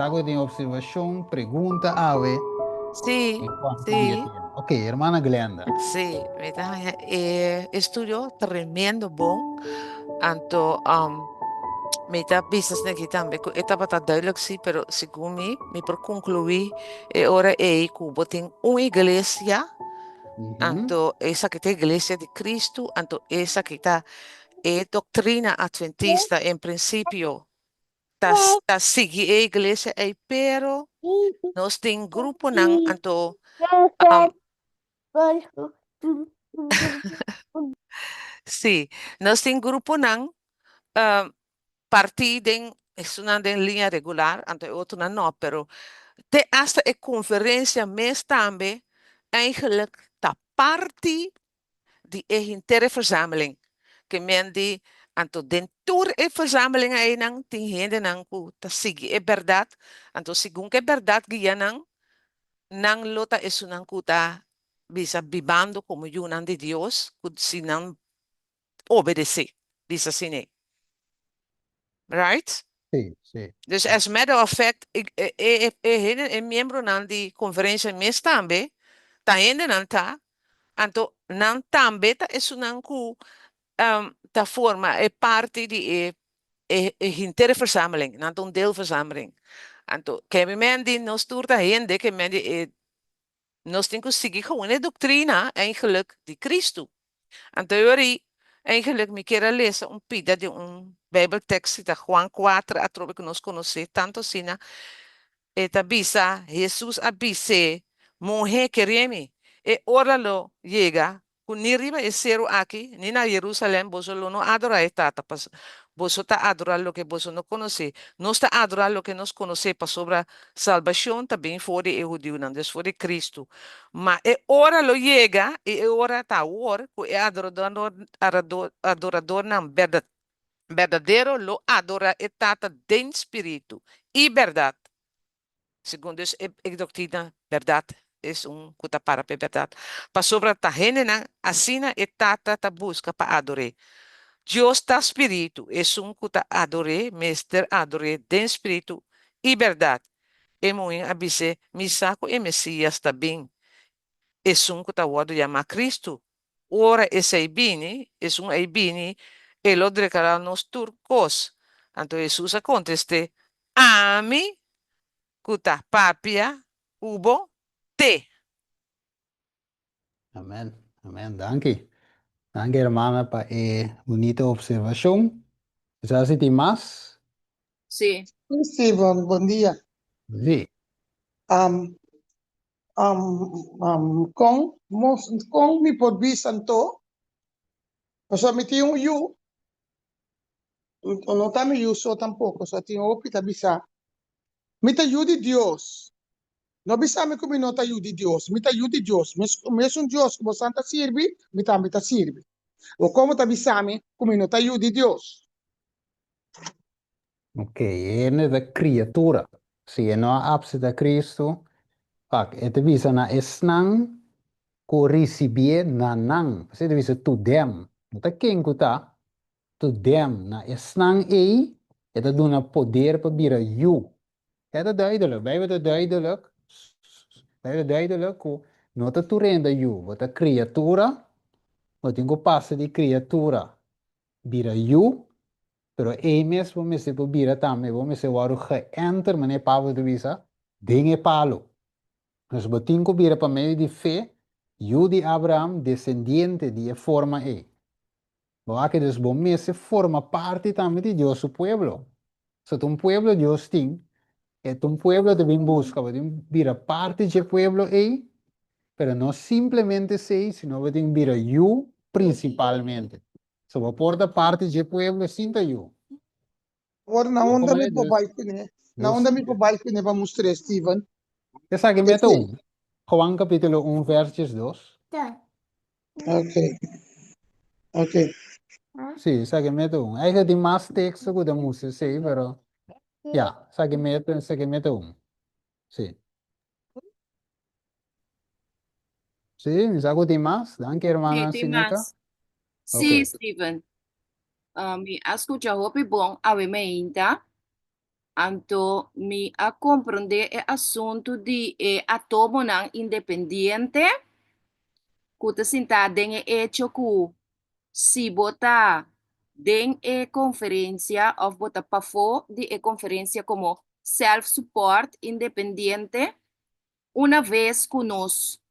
algo de observación, pregunta, ave, Sí, en cuanto a sí, tema. Ok, hermana Glenda. sí. Mira, estudio tremendo bom. Anto, meta business na kita tambe ko eta bata duidelijk zie, pero según mi por concluir, ora cubo tem uma igreja, Ujú. anto esa que está iglesia de Cristo, anto esa que está doctrina adventista, en principio, ta sigue a iglesia, pero nos tem grupo nang, anto, um, sí, nos tem grupo nang, um, partiden, es una de línea regular, anto otro no, pero de hasta een conferentie mes tambe eigenlijk ta party die intere verzameling. Que men die anto den tour e verzameling ay nang tinghen nang ku ta sige e verdad anto sigun ke verdad giya nang lota es unang kuta bisa vivando como yunan de Dios kud sinang obedecer bisa sine, right? Sí, sí, Dus sí. as matter of fact, een miembro nan die conferentie mes tambe ta hende nan ta anto nan tambe ta es unang ku ta forma e parte di intere verzameling, nanto een deelverzameling. Anto kemi men die nos toerta hende que men die nos tinko sigi gewoon de doctrina eigenlijk die Christus. En teorie, eigenlijk me quiero lezen un pida de un Bijbeltekst de Juan 4, atrobe que nos conoce tanto sina, eta bisa, Jesús abise, monje queremi, e ora lo llega, kuniriba e cero aquí, ni na Jerusalén, vos lo no adora etata, pas, vos ta adora lo que vos no conoce, no está adora lo que nos conoce, pa sobra salvación también fuera de judío, não, dus fuera de Cristo. Mas e ora lo llega, e ora ta or, ku e adorador não, verdadeiro lo adora etata den espírito e verdade. Segundo isso, é doutrina, verdade, é kuta para a verdade. Para sobre a henena, assina e tata busca para adorar. Deus está espírito, é kuta adore, mestre adore, den espírito e verdade. E muito abise, misaco e Messias também. É kuta wado chama Cristo. Ora esse aibini, é aibini, e lo declara nos turcos. Então Jesus a conteste, ami kuta papia ubo te. Amén, amén. Danke. Danke, hermana, para bonita observación. ¿Sabes si más? Sí, Sí, buen día. Sí. Um, con mi por santo, o sea, mi tío yo, no también yo so tampoco, o sea, tío opita bisa. Mi te ayude Dios. No bisa me como no te ayude Dios. Mi te ayude Dios. Me es un Dios como santa sirve, mi también te sirve. O como te bisa me como no te ayude Dios. Ok, ene de criatura. Si no apse de Cristo, pak, ete bisa na esnang ko recibir nanang. Kasi ete bisa to them. Nata king kuta, to them na esnang ete doen na poder pa bira you. Ete duidelijk, bij het duidelijk, bij het duidelijk, ko nota tu renda you, wat a criatura, wat ingo passa di criatura, bira you, pero e mesmo me se bira também, vou me se waru geënter, meneer Pablo de Visa, dinge palo. Dus botingo bira pa meio de fé, you de Abraham, descendiente de forma e. Boa que dus bom me se forma parte também de Deus su pueblo. So tu pueblo Deus tem, é um pueblo também busca, vira parte de pueblo e, pero no simplemente sei, sino vira you principalmente. So va porta parte de pueblo sinta you. Ora, na onda Como me é po Deus? baile ne. Na Deus. onda me po baile ne para mostrar Steven. Essa aqui meta Esse. 1. Juan capítulo 1, versos 2. Okay, okay. Sim, essa aqui meta 1. Aí tem mais texto que da música, sim, pero... Ya, essa aqui meta 1. Sim. Sim, essa aqui tem mais. Danke, sí, hermana Sinica. Dimas. Ok. Sí, Steven. Mi escucha hopi bon ave me inta. Anto mi a compreender o assunto de atomo não independente, que sinta den hecho que se botar den conferência ou botar para fora de conferência como self-support independiente, uma vez que nos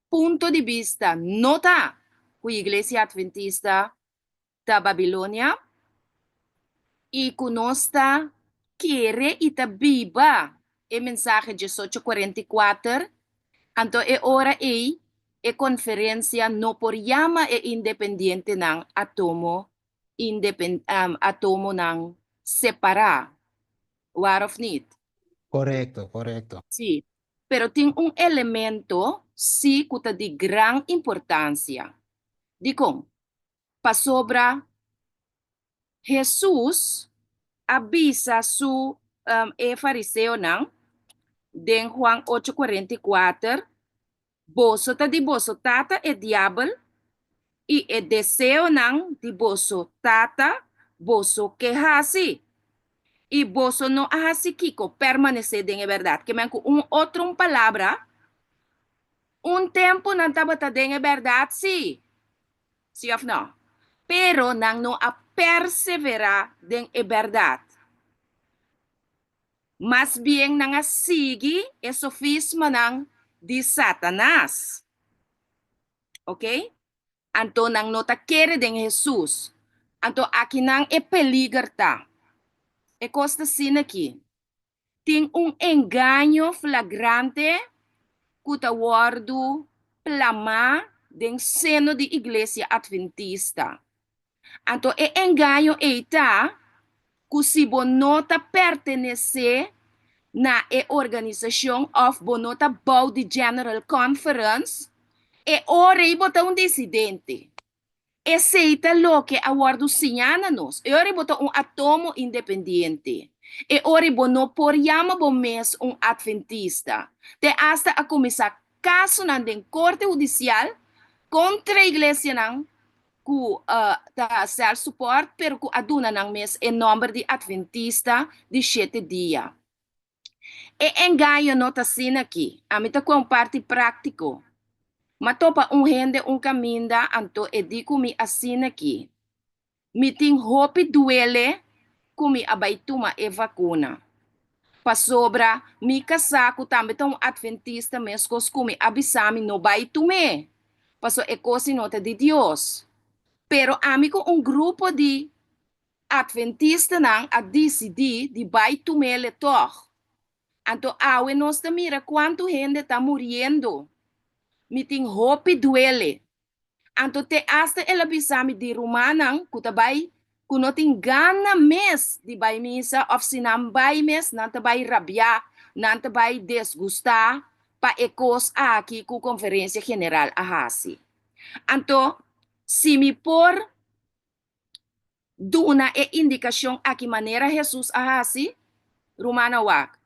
ponto de vista nota que a Igreja Adventista da Babilônia e que nós quer e tá viva o mensagem de 1844, então é hora aí a conferência não por chama é independente ng atomo atomo ng separar, war of need. Correcto, correcto. Sí, pero tem elemento sí que tá de gran importância. Dico, pa sobra Jesus avisa su fariseo nang den Juan 8:44, boso ta di boso tata e diablo e deseo nang di boso tata boso que hasi e boso no hasi kiko permanecer en verdad. Que me outro palavra, tempo nang tabata den verdad, sí. Sí of no. Pero nang no a persevera den verdad. Mas bien nang asigi e sofisma nang di Satanas. Ok? Anto nang nota quere den Jesus. Anto aqui nang e peligerta. E costa sin aqui. Tem engano flagrante kuta wardu plama den seno de igreja adventista. Anto e engano eita que bonota pertenece na organização of bonota body general conference e ora bota dissidente. E seita lo que aguardo sinhana nos. E ora bota atomo independente. E ora bono por yama bom mes adventista. Te hasta a começar caso na den corte judicial contra a igreja nang ku ta self-support, pero ku aduna ng mes en number de adventista de 7 dia. E engayo nota sin aqui, amita ko ang parte prático. Matopa gente caminda anto ediku mi asin aqui. Miting hopi duele kumi abaituma e vacuna. Pasobra mi kasaku tambe tong adventista meskos kumi abisami no baitume. Paso e cosi nota de Dios. Pero amigo grupo de adventista nang a decidir de baitumele toch. Anto awe nos te mira quanto gente está muriendo. Miting hopi duele. Anto te hasta el abisami di rumanang kutabay kuno ting gana mes di bay misa of sinambay mes nanta bay rabia nanta bay desgusta pa ekos aki ku conferencia general ahasi. Anto si mi por duna indicação a que maneira Jesus ahasi, Romana wak.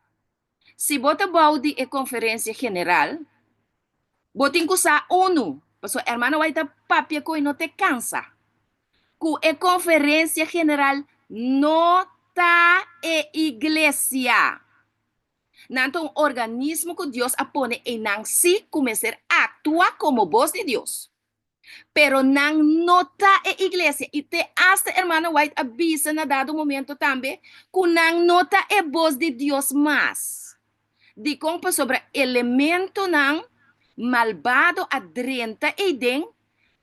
Si bota baudi conferência general, botin ko sa ONU, paso hermana waita papia ko no te cansa. Ku conferência general nota iglesia. Nanto organismo que Dios apone en si começar a actuar como voz de Dios. Pero nang nota iglesia e te hasta hermana White avisa na dado momento também que nang nota voz de Dios más. Di kong pa sobre elemento nang malvado adrenta den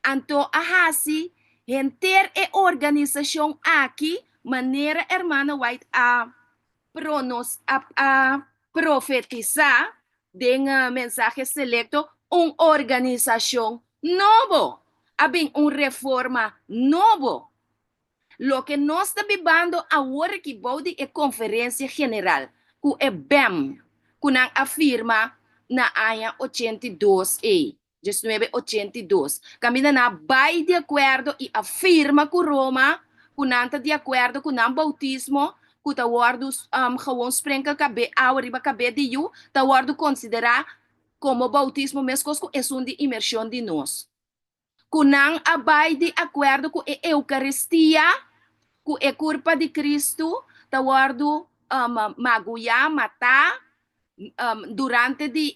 anto ahasi enter organização aqui maneira hermana White a profetizar den mensaje selecto organização novo, abing reforma novo. Lo que nós está vivendo agora que bode conferência general, que é BEM, que não afirma na área 82A, 1982. Camina na vai de acordo e afirma que Roma, que não está de acordo com o bautismo, que está guardo gewoon sprenkel cabe, auriba cabe de you, está guardo considerar como bautismo mesmo é de imersão de nós. Kunang abay de acordo com a Eucaristia, com a culpa de Cristo, tawardo maguya mata durante de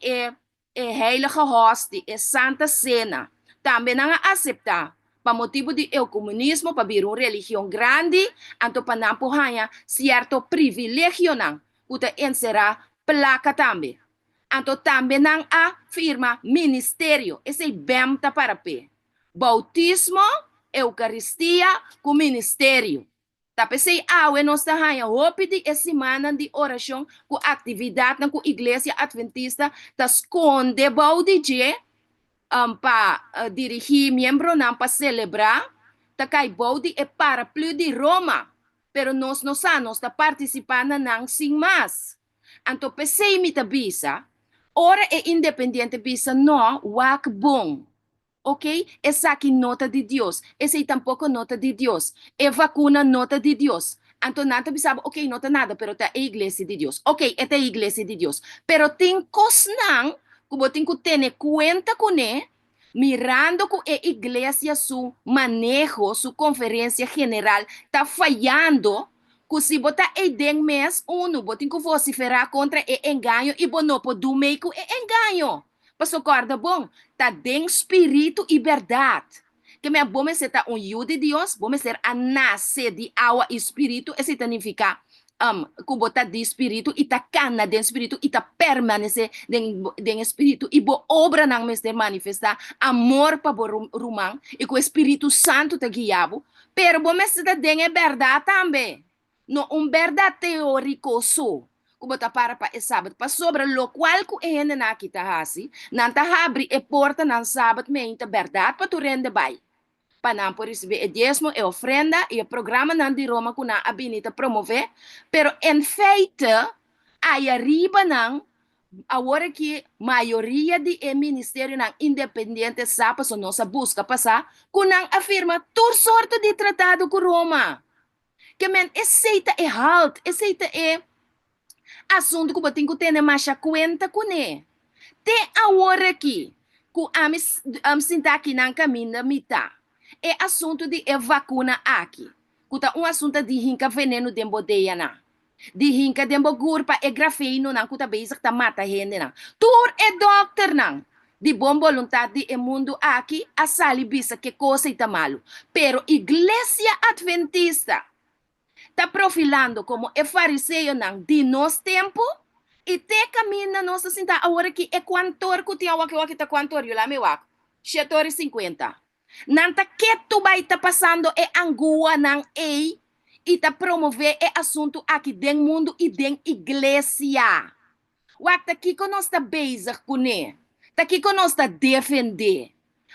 heilige hostie, Santa Cena. Também não aceitar. Para motivo de comunismo, para vir uma religião grande, então para não porranha certo privilégio não, puta encerrar placa também. Então também não afirma ministério, esse é bem para pé. Bautismo, Eucaristia, com ministério. Tapi sei nós tá hanya hope de semana de oração com atividade na igreja adventista tá esconde balde para dirigir membro não para celebrar tá cai balde para plus de Roma pero nós tá participando não sem mais então pensei me tá bisa ora independente bisa não wak bom. Ok? Essa aqui nota de Deus. Essa aí tampouco nota de Deus. É vacuna nota de Deus. Então, nada sabe, ok, nota nada, pero tá a igreja de Deus. Ok, esta é a igreja de Deus. Pero tem coisas não, que tem que ter conta com ele, mirando que a igreja, su manejo, su conferência general, está falhando, que se botar em mês, botem que vociferar contra o engano e não pode meio com o engano. Pastor corda bom, tá den espírito e verdade. Que me bom ser tá judo de Deus, bom ser a nascer de água e espírito, isso significa que botar de espírito e tá cana de espírito e tá permanecer de espírito e bo obra não me ser manifestar amor para o rumang e que o Espírito Santo te guiabo, pero bom ser tá den verdade também. No verdade teórico só. Kubota para sábado, para sobre lo qual ku ene na kita hasi, nanta habri porta ng sábado meinta verdade para tu rende bay. Panam por receber diezmo e ofrenda e o programa nan di Roma kuna abinita promover, pero en feite aí arriba nang agora que maioria de ministério nang independente sapa so nossa busca passar, kunang afirma tur sorte de tratado com Roma. Que men aceita halt, aceita assunto que eu tenho que ter mais conta com ele. Tem a hora aqui, que eu sinto aqui na caminho mita. É assunto de vacuna aqui. Que é assunto de rinca veneno de bodeia na. De rinca de gurpa e grafeno na que tá basic tá mata gente na. Tur é doctor na. De bom vontade de mundo aqui, a sali bisa que coisa está malo. Pero igreja adventista está profilando como é fariseu de nosso tempo e te caminha nossa cinta agora que é quantor que tinha que tá quantor eu lá me wak 7h50 nanta que tu vai tá passando é angua não e tá promover é assunto aqui dentro mundo e dentro igreja wak tá aqui que nós tá basic com ele tá aqui que nós tá defender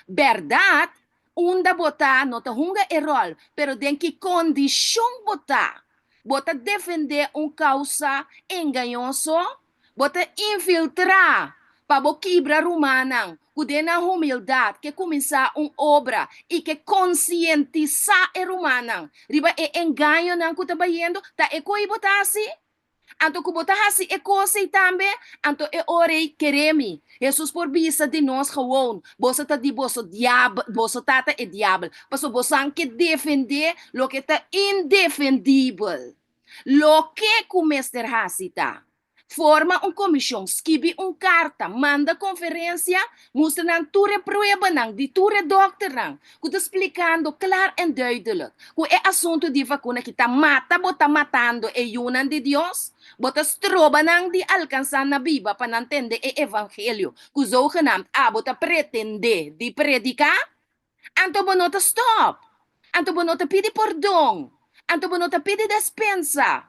verdade unda botar, nota hunga errol, pero tem que condição botar. Bota defender causa enganoso, bota infiltrar, para quebrar romana, que na humildade, que começar obra e que conscientizar a romana. Riba engano não que tá bayendo, tá coi botar assim. Anto que botar assim é coisa também, anto é orei queremi. Jesus por vista de nós gewoon, você tá de você diabo, você tá é diabo. Passo você que defender lo que tá indefendível. Lo que começar assim tá. Forma comissão, escreve carta, manda conferência, mostra nang ture prueba nang, di ture dokter nang, que tá explicando claro e duidelijk. Que é assunto de vacuna que tá matando e yunan de Deus, bota stroba nang di alcançar na Bíblia para entender o evangelho, que os genamd, bota pretender de predicar, anto bonota stop, anto bonota pede perdão, anto bonota pede despensa.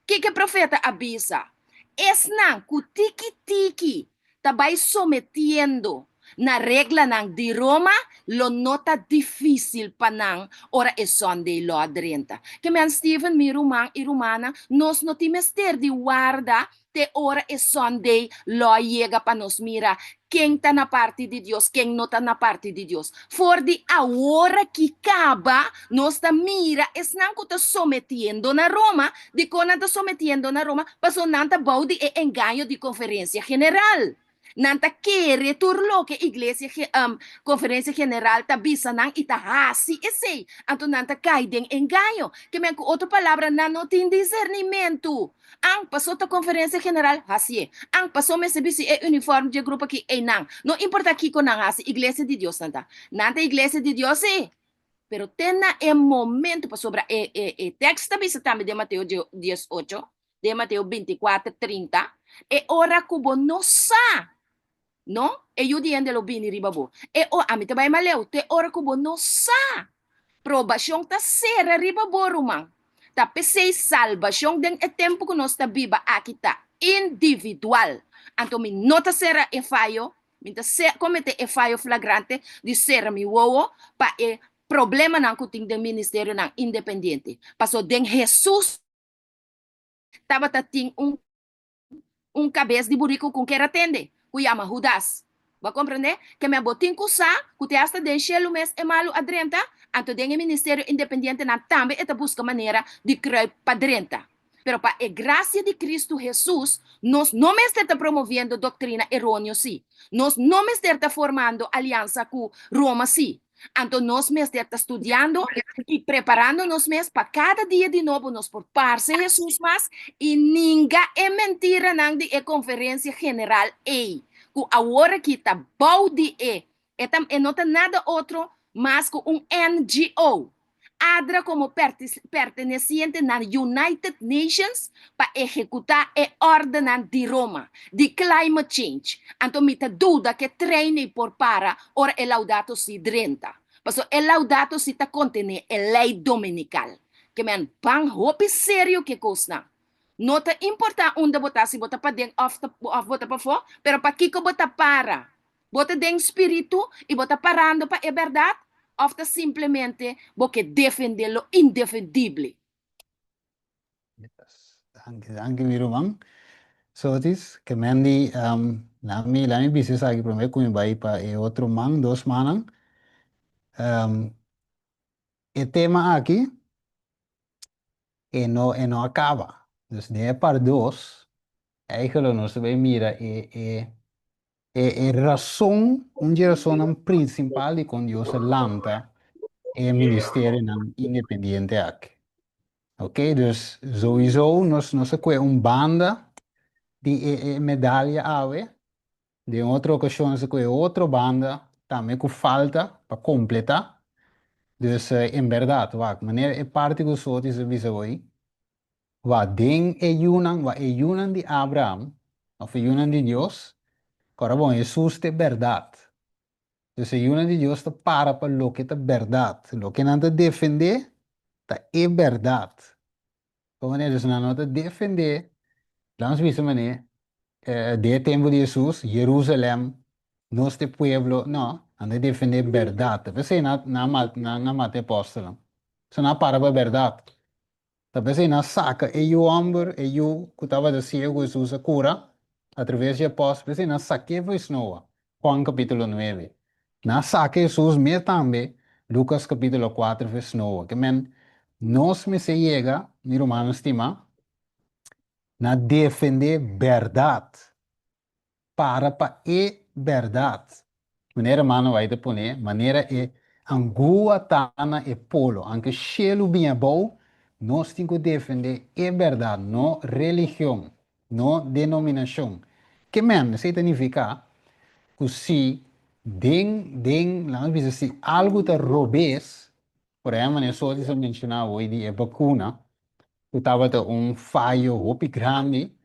Que profeta avisa? Es nang ku tiki-tiki tabay sometiendo na regla nang di Roma lo nota difícil pa nang ora é Sunday law 30. Que man Stephen mi rumang e rumana nos no timester di guarda te ora é Sunday law llega pa nos mira quem tá na parte de Deus, quem não tá na parte de Deus. For di a hora que acaba, nós tá mira, es não que tá sometiendo na Roma, de quando tá sometiendo na Roma, passou nanta baudi e engano de conferência general. Nanta kere turlo que iglesia conferência general ta bisa nang itahasi esse. Anto nanta cai den engaño. Que me outra palavra não tem discernimento. Ang passou ta conferência general hasi. Ang passou me sebisi e uniforme de grupo que e nang. Não importa aqui com nang hasi iglesia de Deus nanta. Nanta iglesia de Deus é. Pero tena é momento para sobra texto bisa também de Mateus 18, de Mateus 24:30. É hora que nossa. No? E io di lo bini ribabo. E o amite bay maleu, te ora kubo no sa. Probasyong ta sera ribabo rumang. Ta pesay salvasyong den e tempo ko nos ta biba akita individual. Anto mi nota sera e fayo, minta se comete e fayo flagrante di sera mi wowo pa e problema nang kuting den ministerio nang independiente. Paso den Jesus taba tating un cabeça de burrico com que atende. Kuyama Judas. Ba compreender? Que me botin kusa, kute hasta den shelu mes e malu adrenta, anto den ministério independente na tambe eta busca maneira de crer padrenta. Pero para a graça de Cristo Jesus, nós não estamos promovendo doutrina errônea, sim. Nós não estamos formando aliança com Roma, sim. Então, nós estamos estudando e preparando-nos para cada dia de novo nos portar-se Jesus mais e ninguém é mentira não de conferência general ei. Que agora que está bom de é não tem nada outro mais que NGO. Adra como perteneciente na United Nations para executar a ordem de Roma de climate change. Então, me dúvida que treine por para ora el laudato si drenta. Paso el laudato si ta contene a lei dominical. Que men pang hopi sério que costa. Nota importante onde botar se botar para dentro of botar para fora, pero para que botar para. Botar dentro espírito e botar parando para a verdade. Of simplesmente porque defender lo indefendible. Yes. Danke Virumang. So it is que mendi lami bisnis agi prome kumi bai pa e outro mang dos manang. E tema aqui e no acaba. Dus de par dos eigenlijk nos vai mira razão razão principal de con Dios lanta e ministério nan independente aqui. Ok, dus sowieso nos é banda de medalha ave. De outra ocasião se é outra banda também com falta para completar. Dus em verdade, maneira é parte dos outros hoje. Den yunan de Abraham, of yunan de Deus, agora bom, Jesus é verdade. Dus yunan de Deus para lo que é verdade. Lo que não te defender, é verdade. Como dus não te defender, vamos ver maneira, de tempo de Jesus, Jerusalém, nosso pueblo, não, anda defender verdade. Você não mata apóstolo. Você não para a verdade. Talvez na saca e o amor e o que estava de cego Jesus a cura através de apóstolos, na saque foi snowa. Juan capítulo 9. Na saque Jesus me também Lucas capítulo 4 verso 9. Que men nós me se chega, ni romano estima, na defender verdade para e verdade. Maneira mano vai te poner, maneira é angua tana e polo, anche chelo bem bom. Nós temos que defender a verdade, não religião, não denominação. Que men, significa que se se algo te roubes, por exemplo, eu só te mencionar hoje a vacuna, que estava falho muito grande,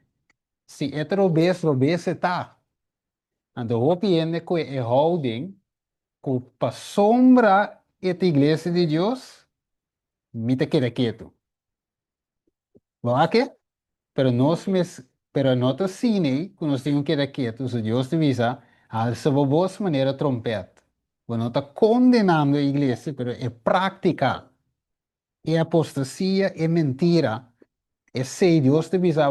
se é roubes está. Então, o que é holding, que para sombra esta igreja de Deus, me te queda quieto. ¿Verdad? Pero no te cine, que nos tenemos que quedar quietos, Dios te avisa, alza voz manera trompeta. Bueno, no está condenando a iglesia, pero es práctica. Es apostasía, es mentira. Es si Dios te avisa,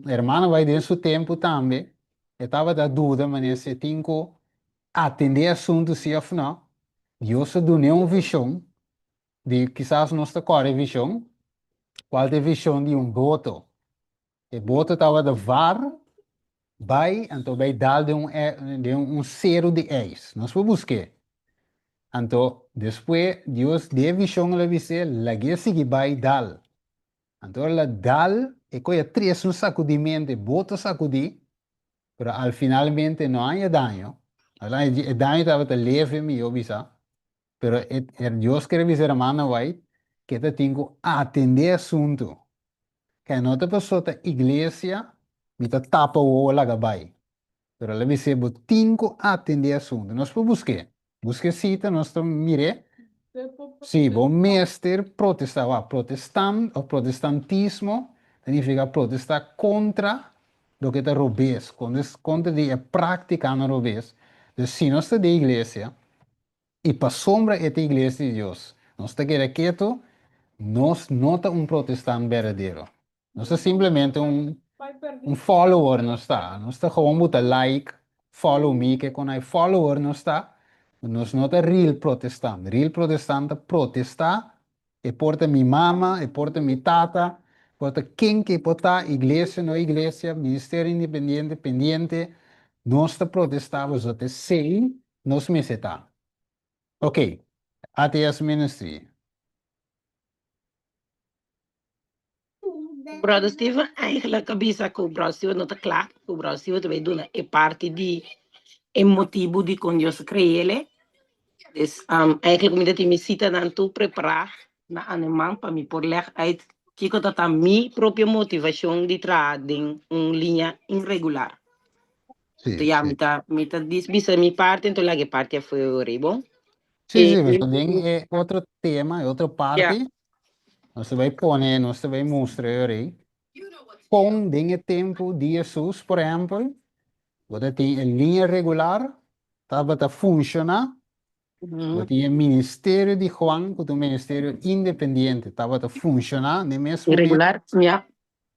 hermano, va en su tiempo también, estaba da duda, mas se tem que atender assunto se ou não. Deus se deu uma visão de quizás nossa core visão, qual é a visão de voto. O voto estava de var, Vai, então vai dar de um zero de eis. Nós vamos buscar. Então, depois, Deus deu visão a você, lá que sigue vai dar. Então, ela dá, e coisa três um sacudimento, bota sacudir, pero al finalmente não há daño. O daño estava leve, me obisa. Pero Deus quer dizer a mano vai, que te tenho a atender assunto. Que não te passou a igreja, me te tapa o lá vai. Pero le dice, tengo a atender assunto. Nós por buscar. Busque cita, nós mire. Sim, bom mestre protestava. Protestant ou protestantismo significa protestar contra do que te robes, contra de prática no robes. Então, se nós estamos da igreja, e para sombra esta igreja de Deus, nós estamos quieto, nós não estamos protestante verdadeiro. Nós estamos simplesmente follower não está. Nós está gewoon moeten like, follow me, que quando follower não está, nós não é real protestante. Real protestante protesta, e porta mi mama, e porta mi tata, porta quem que porta igreja, não igreja, ministério independente, pendiente, nós está protestamos até sei, nós me seta. Ok, ATS Ministry. Brother Steven, eigenlijk kabisa ko bro Steven não tá claro, o bro Steven também dona é parte de motivo de quando Deus criou ele. Dus eigenlijk como dat me cita dan tu preparar na animal para me por ler uit que eu tá minha própria motivação de trabalhar em linha irregular. Sim, Então já me tá diz bisa mi parte então lá que parte foi o bom. sim, mas também é outro tema, é outra parte. Yeah. Nós vai pôr, nós vai mostrar aí. Com o tempo de Jesus, por exemplo, você tem a linha regular, estava a funcionar. Você tem o ministério de Juan, que é um ministério independente, estava a funcionar no mesmo Irregular, yeah.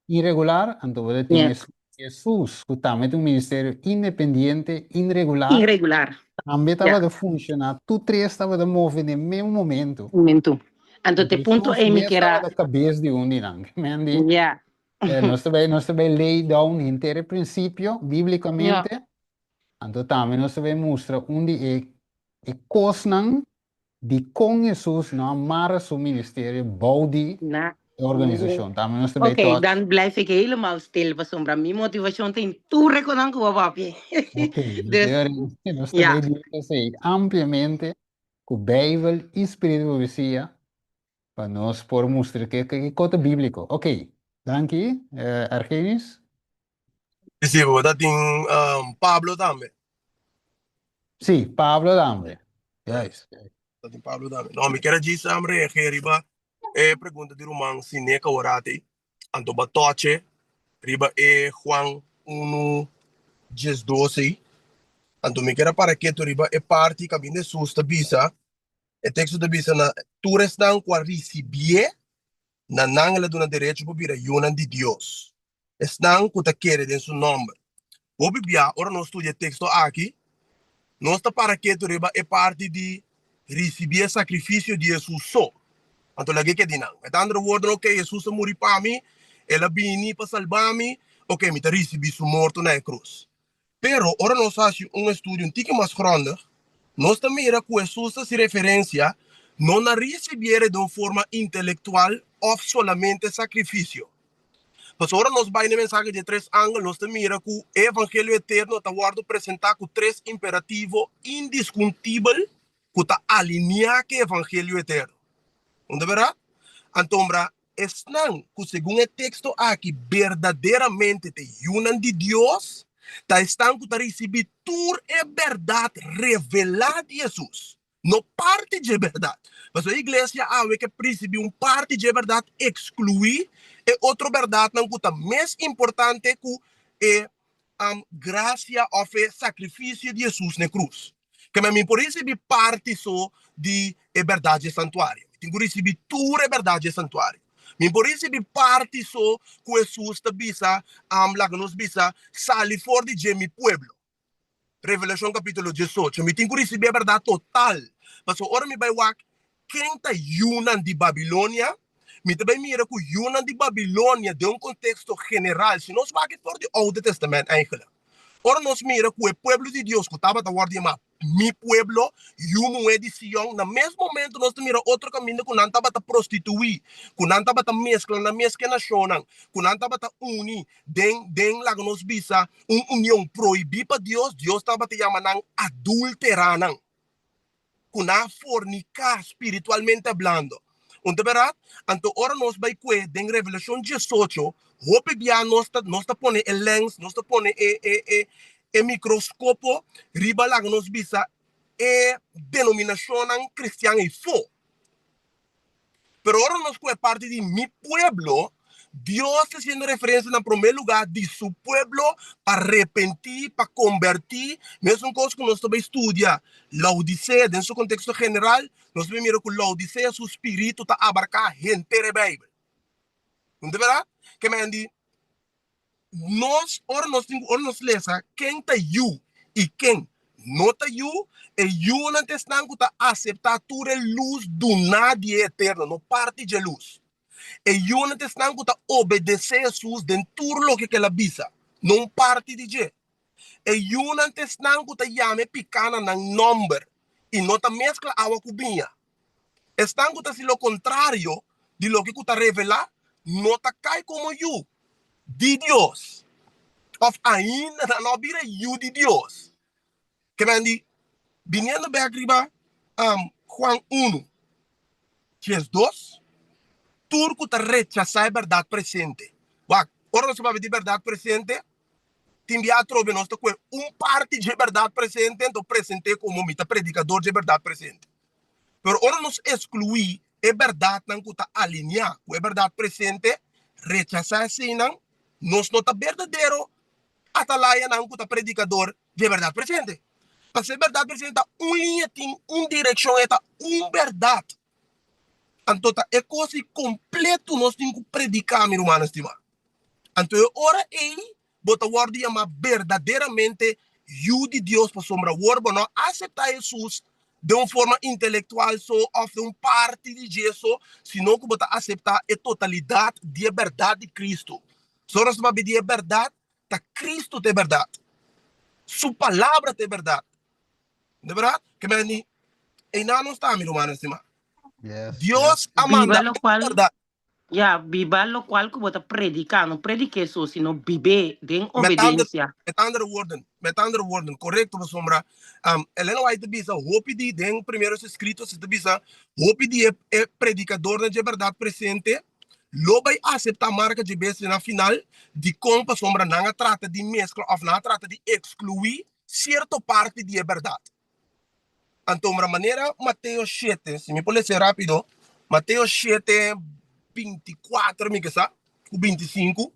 irregular. Então você tem Jesus, que também é um ministério independente, Irregular. também estava a funcionar. Tudo três estava a mover no mesmo momento. Então, te ponto é me que era a cabeça de dinang. Yeah. Nós também lei down inteiro princípio, biblicamente. Então, também nós também mostra onde é cosnan de com Jesus não amar seu ministério, body, organização. Também nós também Oké, dan blijf ik helemaal stil, Sombra. Mijn motivatie tem tu reconhecendo o papi. Ok, Dus, nós também dizemos ampliamente que a Bíblia e a Espírito para nós por mostrar que é cota bíblico. Ok, danke, Argenis. Sí, dat tem Pablo também. Sim, Pablo também. Yes. Dat tem Pablo também. Não, me quero dizer, reagir riba pergunta de Romão, se nem que orate, anto batoche, riba Juan 1:12. Anto me quero para que tu riba parte cabine de susta bisa, texto de bisa na tu restan qua recibie na nangela duna direito para vir a yunan de Deus. Estão que te quer em seu nome. O Bíblia, ora nós estudia texto aqui, nós está para que tu riba parte de receber sacrifício de Jesus só. Então, lagi que dinang. Então, andro word no que Jesus morreu para mim, ela vini para salvar me, ok, me recebi sua morte na cruz. Pero, ora nós fazemos estudo um tique mais grande, nós também era que Jesus se referência não a receber de uma forma intelectual ou solamente sacrifício. Mas ora nós vai na mensagem de três ângulos, nós também era que o evangelho eterno está guardado apresentar com três imperativos indiscutíveis que está alinhado com o evangelho eterno. Onde verá? Então, estão que segundo o texto aqui, verdadeiramente te unem de Deus, estão que receber toda a verdade revelada de Jesus. Não parte de verdade. Mas a igreja há que receber parte de verdade excluir e outra verdade não que mais importante que a graça ou sacrifício de Jesus na cruz. Que me por receber parte só de verdade santuário. Tem que receber toda a verdade santuário. Me por receber parte só que Jesus está bisa, lá que nos bisa, sali fora de mi pueblo. Revelação capítulo 18. Me tem que receber a verdade total. Mas agora me vai wak, quem está Yunan de Babilônia, me também mira que Yunan de Babilônia de contexto general. Se nós vamos for do Oude Testamento, eigenlijk. Ora nos mira que o pueblo de Deus que estava a guardar mais mi pueblo e uma edição, no mesmo momento nós mira outro caminho que não estava a prostituir, que não estava a mesclar na mesma nação, que não estava a unir, den lá que nós bisa, união proibida para Deus, Deus estava a chamar adulterar, que não fornicar espiritualmente hablando. Onde verá, então ora nós vai que den Revelação 18, hope bia nós tá pone el lens, nós tá pone e microscópio riba lá que nós bisa e denominação cristiana e fo. Pero ora nós que é parte de mi pueblo, Dios está haciendo referencia en primer lugar de su pueblo para arrepentir, para convertir. Mesmo coisa que nós também estudia Laodicea, dentro do seu contexto general, nós vemos que Laodicea, seu espírito, está abarcar gente da Bíblia. Não é verdade? Que me diz, ora nós lesa quem está you e quem não está you, e you não está aceitar toda a luz do nada eterno, não parte de luz. E eu não estou que obedecer a Jesus dentro do que ela bisa, não parte de je. E eu não estou que chame picana na número e não ta mescla água com vinho. Estão que se lo contrário de lo que está revela, não ta cai como eu de Deus. Of ainda não vira eu de Deus. Que me diz, viniendo bem arriba, Juan 1, 2. Turco está rechazar a verdade presente. Ora nós vamos ver verdade presente, tem a trobe nós com parte de verdade presente, então presente como mita predicador de verdade presente. Pero ora nós excluir a verdade não está alinhar com a verdade presente, rechazar assim não, nós não está verdadeiro, atalaia não está predicador de verdade presente. Para ser verdade presente, linha tem direção, está verdade. Então, é coisa completo nós temos que predicar, meu irmão estimado. Então, ora ele, bota o word chama verdadeiramente o de Deus para sombra o word, não aceitar Jesus de uma forma intelectual só, ou de uma parte de Jesus, senão que bota aceitar a totalidade de verdade de Cristo. Só nós vamos pedir a verdade, tá Cristo é verdade. Sua palavra é verdade. Não é verdade? Que me diz, e não está, meu irmão estimado. Yes, Dios yes. amanda, Viva lo cual, verdade. viva lo cual como está predicando, no predique eso, sino vive en Met obediencia. andere woorden, correcto, sombra. Elena vai te bisa, hopi di den primeiros escritos, te bisa, hopi di é predicador de verdade presente, lo vai aceitar marca de base na final, de compa sombra não trata de mescla, ou não trata de excluir certa parte de verdade. Então, de maneira, Mateus 7, se me pode ser rápido, Mateus 7, 24, me que sabe, 25,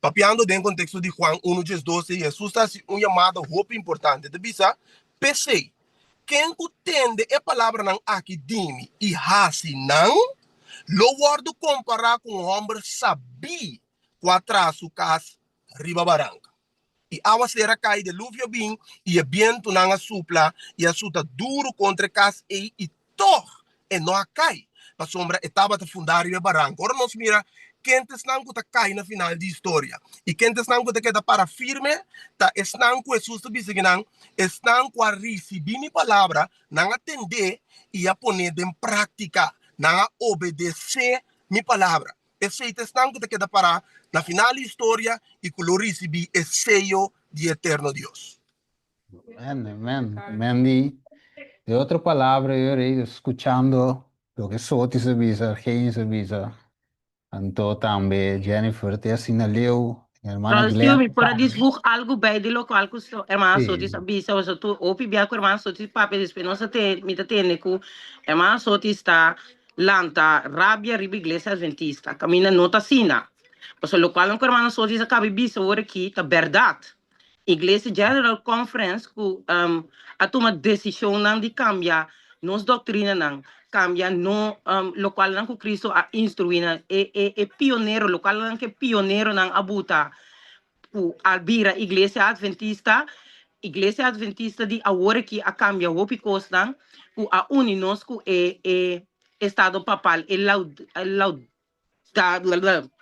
papiando dentro do contexto de Juan 1, 12, Jesus está um chamado roupa importante. De bisa, pensei, quem entende a palavra não aqui dime e hasi não, lo guardo comparar com um homem sabi com atrás o cas riba barranca. E a água será cai de luvio bem e o vento não supla e a suta duro contra cas e tor e não cai. A sombra estava a fundar e barranca. Agora nós mira quem está que cai na final da história. E quem está que queda para firme, tá estão com Jesus bisignan, estão com a receber minha palavra, não atender e a poner em prática, não obedecer minha palavra. Esse estão que queda para na final da história e que lo receber é sello de eterno Deus. Amén, amén, amén. Y de otra palabra, yo iré escuchando lo que Soti se visa, Argenis se visa, Anto también, Jennifer, te assinaleu, hermana Pero Glenn. me para disbuch algo bij de local que o hermano Sí. Sotis avisa, o sea, tu opi bia com hermano Sotis papi despenosa te mita tene ku hermano Sotis está lanta rabia riba iglesia adventista, camina nota sina. O sea, lo cual un hermano Sotis acaba bisa ora aqui, ta verdade. Iglesia General Conference ku a toma decisão não de cambiar nos doutrina não cambia no lo cual não que Cristo a instruína e pioneiro lo cual não que pioneiro não abuta ku albira Iglesia Adventista de agora que a cambia o picos não ku a uninos ku estado papal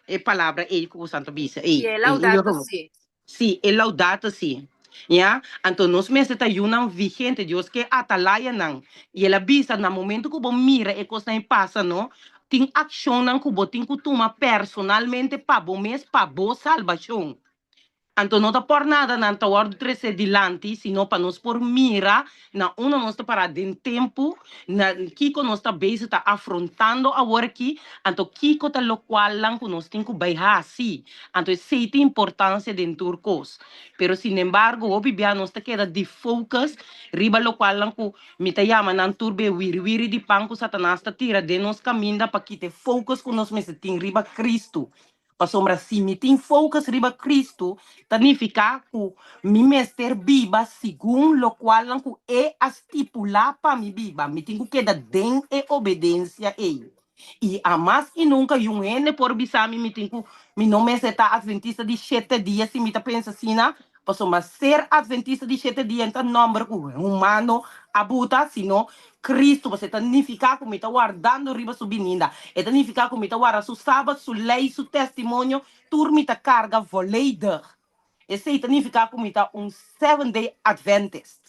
e palavra e ku santo bisa E é laudado sim. Sí, el laudato sí. Ya, então nós mesmos tá yunang vigente, Deus que atalaya nang. E ela visa na momento que você mira e coisa em passa, não? Tem ação nang que você tem que tomar personalmente para você mesmo, para boa salvação. Então não tá por nada não tá hora de crescer dilante, sino para nós por mira na uma nós tá para de tempo, na que nós tá base tá afrontando agora aqui, então que tá lo qual lang que nós tem que bailar assim. Então sei a importância de turcos. Pero sin embargo, o bibia nós tá queda de focus, riba lo qual lang que me tá chama nan turbe wiri di panco satanás tá tira de nós caminha para que te focus que nós me tem riba Cristo. Pa sombra si mi tin focus riba Cristo, significa que mi mester biba segundo lo qual lang ku e a stipular pa mi biba. Mi tenho que dar den e obediência a ele. E a mais e nunca yung ene por bisami mi tenho mi não me seta adventista de 7 dias se mi ta pensa assim na passo mas ser adventista de 7 dias então número humano abuta sino Cristo você significa que me está guardando riba su bininda e significa que me está guardando su sábado su lei su testemunho turmi ta carga volledig. Esse significa que me está 7-day Adventist.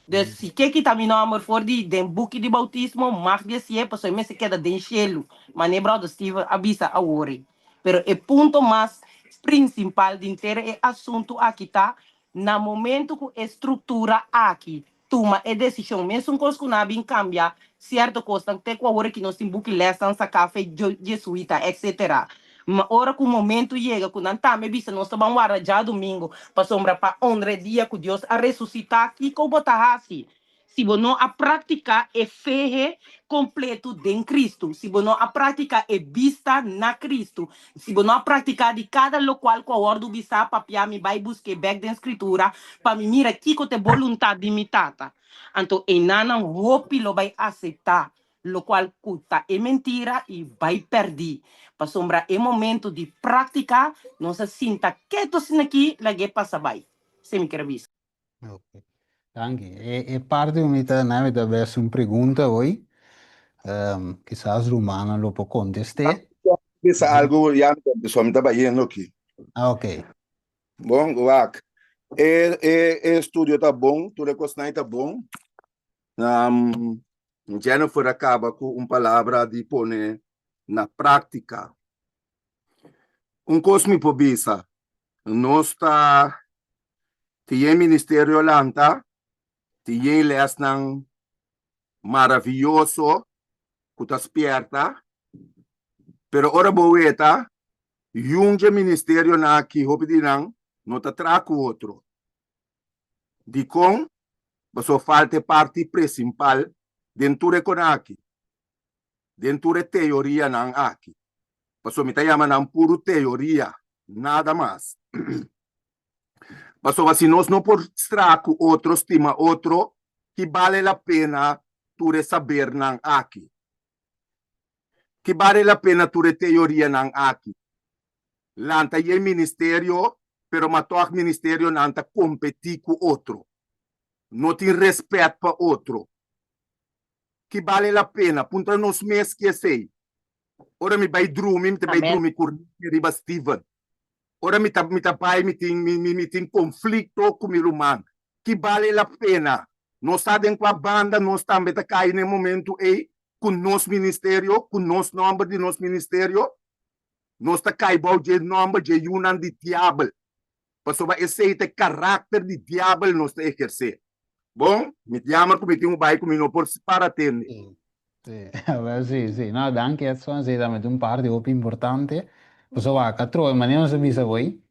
Dus se kijk je mijn naam voor die den boekje de bautismo, mag je se pues me se queda den cielo. Maar ne brother Steve avisa a worry. Pero o ponto mais principal de inteiro é assunto aqui tá na momento que estrutura aqui toma a decisão mesmo coisa que não bem cambia certo coisa tem que agora que nós temos que lesson sa café jesuíta etc. Mas hora que o momento chega que não tá me bisa nós estamos já domingo para sombra para honra dia que Deus a ressuscitar aqui como botar assim. Se você não a praticar é fé completo em Cristo, se você não a praticar é vista na Cristo, se você não a praticar de cada local com a ordem bisa papia me vai buscar back da escritura para me mira que te vontade de mitata. Então, e nana hope lo vai aceitar, lo qual cuta é mentira e vai perder. Para sombra é momento de praticar, não se sinta quieto assim aqui, lá que passa vai. Se me quer ver. Ok. Danke. Parte unita nave da verso un pregunta hoy. Quizás Romana lo può contestar. Bisa algo ya só me estava indo aqui. Ah, ok. Bom, Guac. Estúdio tá bom, tudo é tá bom. Jennifer acaba com uma palavra de pôr na prática. Cosme por bisa. Nós tá tem ministério lanta, tem les nang maravilhoso, que tá esperta. Pero ora boeta, yung ministério na aqui, hopidinang, não tá traco outro. De com, só falta parte principal dentro de aqui. Dentro de teoria não aqui. Passou me tá chamando puro teoria, nada mais. Passou assim, nós não por traco outro, estima outro, que vale a pena tu saber não aqui. Que vale a pena tu teoria não aqui. Lanta e ministério, pero matou ministério não tá competir com outro. Não tem respeito para outro. Que vale a pena, punta nos meses que sei. Ora me vai dormir, me vai dormir com riba Steven. Ora me tá pai, me tem conflito com o meu irmão. Que vale a pena. Nós estamos com a banda, nós também tá caindo no momento aí, com nosso ministério, com nosso nome de nosso ministério. Nós está caindo de nome de Yunan de diabo. Passou a esse caráter de diabo nós está exercer. Bom, me chama como tem bairro como por para atender. Sì, vabbè, sì, sì, no, anche adesso sei da un par di oppi importanti. Cosa va, catro, ma non si sa voi,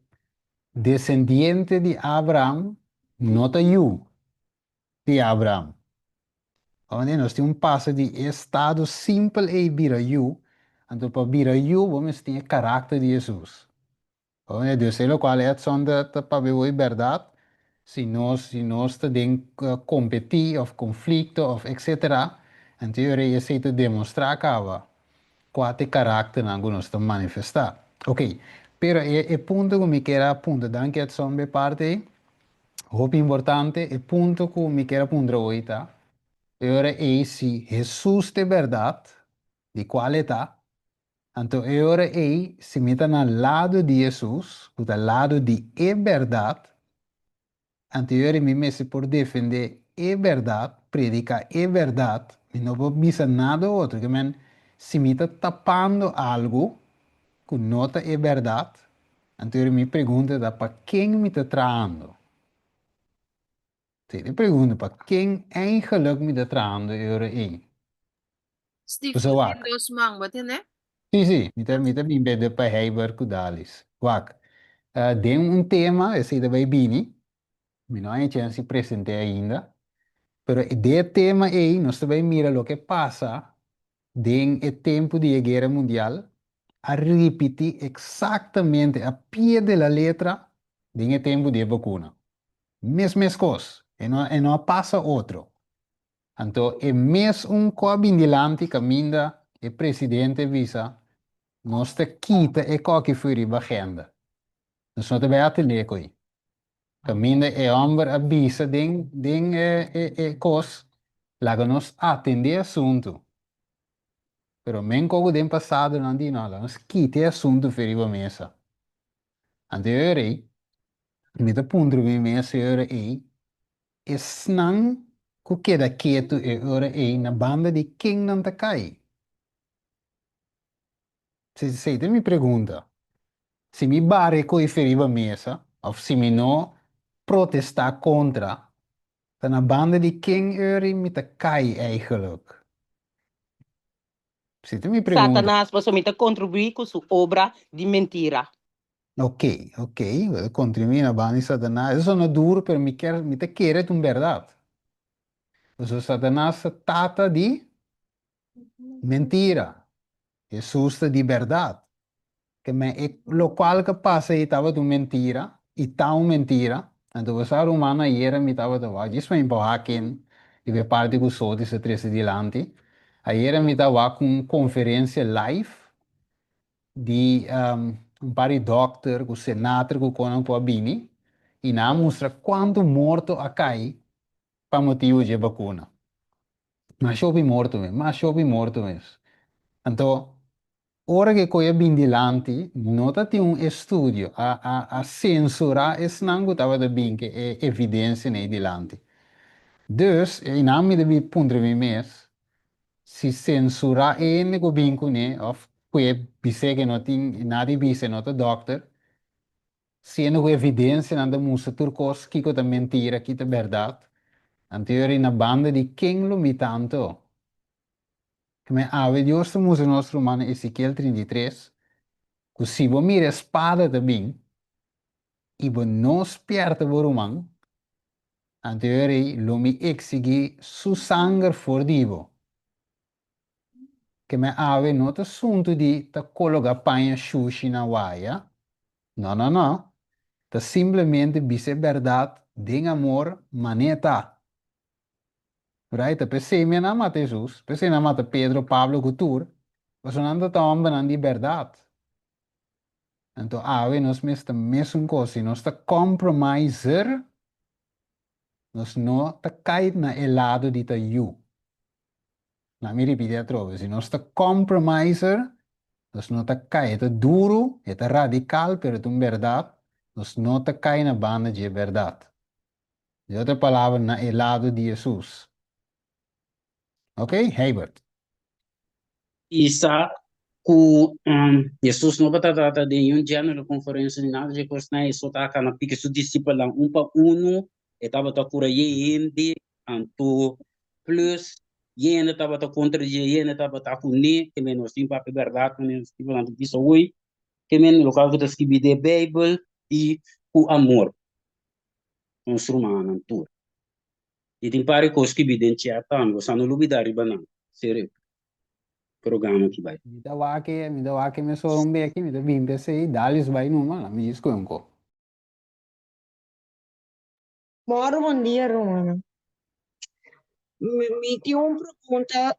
descendiente di Abraham, nota you di Abraham. Quindi non stiamo un passo di stato simple e bira you, anto per bira you, come stiamo il carattere di Gesù. Quindi Dio sei lo quale è sonda per voi verdad, se nós tem competir of conflito of etc. Então eu sei te demonstrar acaba qual é o caráter que nós estamos manifestar. Ok, pero o ponto que me quero apontar, danke a sua parte, muito importante, o ponto que me quero apontar hoje, tá? Agora é se Jesus de verdade, de qualidade, Então, agora aí, se meta no lado de Jesus, do lado de a verdade, então agora me se por defender a verdade, predicar a verdade, e não vou dizer nada outro, que man, se me está tapando algo, que nota é verdade, então agora me pergunta para quem me está traindo. Ele pergunta para quem eigenlijk me está traindo agora aí. Steve, Você wak. dos mang, wat né? Sim, me tá bem bedo para Heiber Kudalis. Wak. Tem tema, esse daí bini, me não é chance de apresentar ainda, pero de tema aí, nós também mira o que passa den o tempo de guerra mundial, a repetir exatamente a pie de la letra den o tempo de vacuna. Mesmas coisas, e não passa outro. Então, é mesmo coabindilante caminha o presidente visa, nós te quita e qualquer furi a agenda. Nós não te vai atender com isso. Caminha é homem avisa den coisa, lá que nós atender assunto. Pero men como den passado não di nada, nós quita assunto furi a mesa. Anterior me te punto de mesa aí, é snang que queda quieto e ora aí na banda de quem não te cai. Se te me pergunta, se me bare coi feriva mesa, ou se me não protestar contra, dan na banda de quem eri me te cai eigenlijk. Se te me pergunta, Satanás passou a contribuir com sua obra de mentira. ok, contribuir na banda de Satanás, isso não é duro, pero me te quer um verdade. Então Satanás se trata de mentira, Jesus de verdade. Que lo qual que passa aí estava de mentira, e tão mentira, então você humana era me estava de lá, isso é importante, e ver parte do sol de se três adiante, aí era me estava com conferência live de par de doctor, com senator, com conan po bini, e na mostra quanto morto a cai para motivo de vacuna. Mas eu vi morto mesmo. Então, ora che coi bindilanti, notati un studio a censurar esse não gostava de bem que é evidência nei dilanti. Dus, in nome de punto de mes, se censurar ene go binco ne, of que bise que não tem nada bise não te doctor, se não evidência não mostra turcos que é mentira, que é verdade, anterior na banda de quem lo mi tanto. Come ave Deus musa nostro umano Ezequiel 33, que se você mira a espada também, e você não espera por humano, anterior lo me exige su sangue for divo. Que me ave não tá assunto de ta colocar panha sushi na waia. Não. Tá simplesmente dizer verdade, de amor, maneta. Right? Tá pensei me na mata Jesus, pensei na mata Pedro, Pablo, Couture, mas não tá homem de verdade. Então, ave nós mesmo mesmo coisa, nós tá compromiser, nós não tá cair na lado de ta you. Na mi ripete a trove, se nós tá compromiser, nós não tá cair, é duro, é radical, pero é verdade, nós não tá cair na banda de verdade. De outra palavra, na lado de Jesus. Ok, Herbert? Isa ku Jesus no bata data de um dia na conferência de nada de coisa na isso tá kana pique su discípulo lá pa uno etava tá cura yende anto plus yende tava tá contra yende tava tá com ne que menos sim para verdade com menos tipo lá disso oi que menos local que tá escrevi de Bible e o amor consumano tudo e tem pare com escrevi dentro a tango sano lubidari banan sério programa que vai Me dá wake, me sou um aqui, me dá bimbe sei, dalis vai numa, me diz como. Moro, bom dia, Romana. Me tinha uma pergunta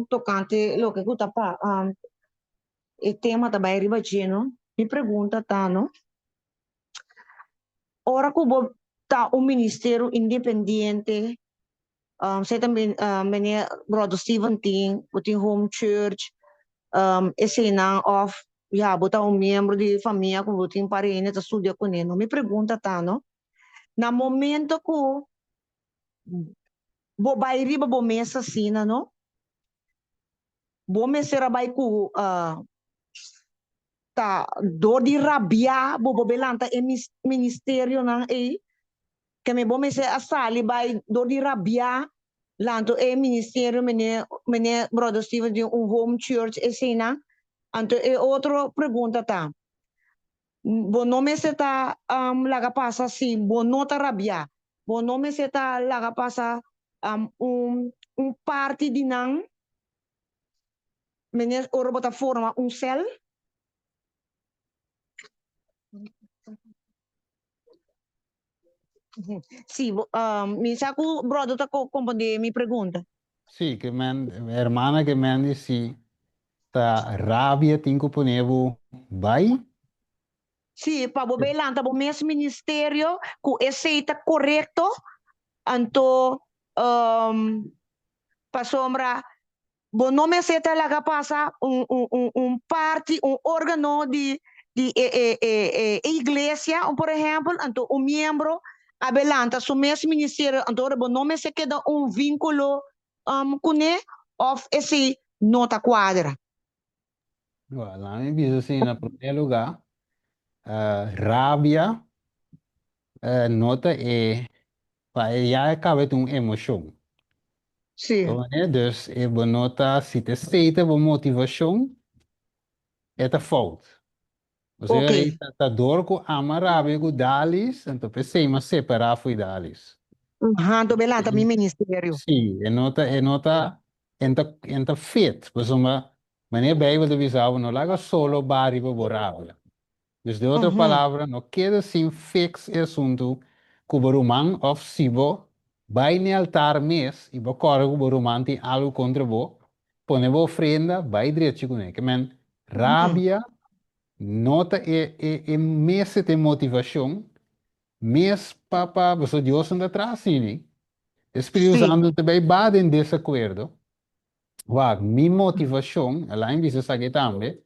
tocante lo que tu pa o tema também ribadino. Me pergunta tá, não? Ora que tá um ministério independente, você também menina Brother Stephen tem home church, esse não of já botar membro de família com botin parente tá estudia com ele. Me pergunta tá, não? Na momento que bo vai riba bo mesa assim, não? Bo mesa vai ku tá dor de rabia bo belanta e ministério não é que me bo mesa asali vai dor de rabia lanto e ministério mene brother Steven de home church esse não? Anto e outro pergunta tá. Bo nome se tá laga passa assim, bo nota rabia. Bo nome se tá laga passa parte de nang menes oro bota forma cel. Sì, mi sa che brodo ta componde mi pregunta. Sí, que hermana que me dice sí, ta rabia tinko ponevo vai. Sì, pa bo belanta bo mes ministerio ku eceita correcto anto pa sombra bo nome se ta laga passa parte órgano de iglesia, por ejemplo, anto miembro adelanta su mes ministerio, anto bo nome se queda vínculo com of esse nota quadra. Lá me dice assim, na primeiro lugar, rabia, nota é, já acaba de uma emoção. Sì, Então, né, dus, nota, se te aceita a motivação, é a falta. Você ok. está dor com ama rabia com dalis, então pensei, mas separar foi dalis. Anto belanta mi ministerio. Sim, enta fit, por exemplo, maneira bem você visava, não laga solo bari para borrável. Dus de outra palavra, não queda sem fix esse assunto que o romano of sibo vai no altar mes e vai correr que o romano tem algo contra você, põe a ofrenda, vai direito com ele. Que men rabia, nota e mês de motivação, mês para você Deus anda atrás, sim. Espírito Sì, Santo também bate em desacordo. Wag, minha motivação, além disso, aqui também,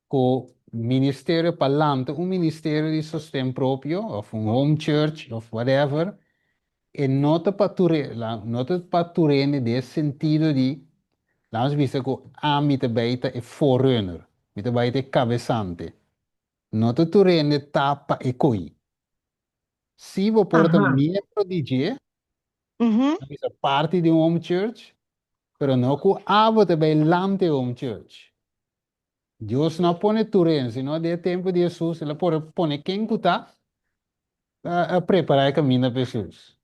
com ministério palante, ministério de sustento próprio, ou home church, ou whatever, e nota para turene desse sentido de, nós vimos que a mita beita é forerunner, mita beita é cabeçante, nota turene tapa e coi. Se você porta membro de G, parte de home church, pero no ku abo também lante home church. Deus não põe turene, senão de tempo de Jesus, ele põe quem que está a preparar o caminho para Jesus.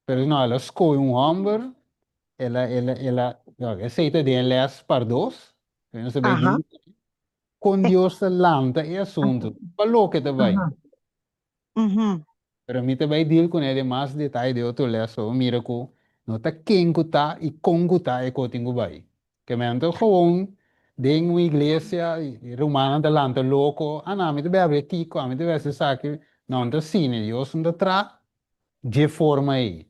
Pero não, ela escolhe homem, ela aceita de les para dois, não se vai dizer, com Deus lanta e assunto, falou que vai. Pero mim também digo com ele mais detalhe de outro lesso, mira que não está quem que está e como que está e como que vai. Que me ando gewoon dentro uma igreja romana da lanta louco, não, me também abre aqui, me também se sabe, não está cine, Deus não está de forma aí.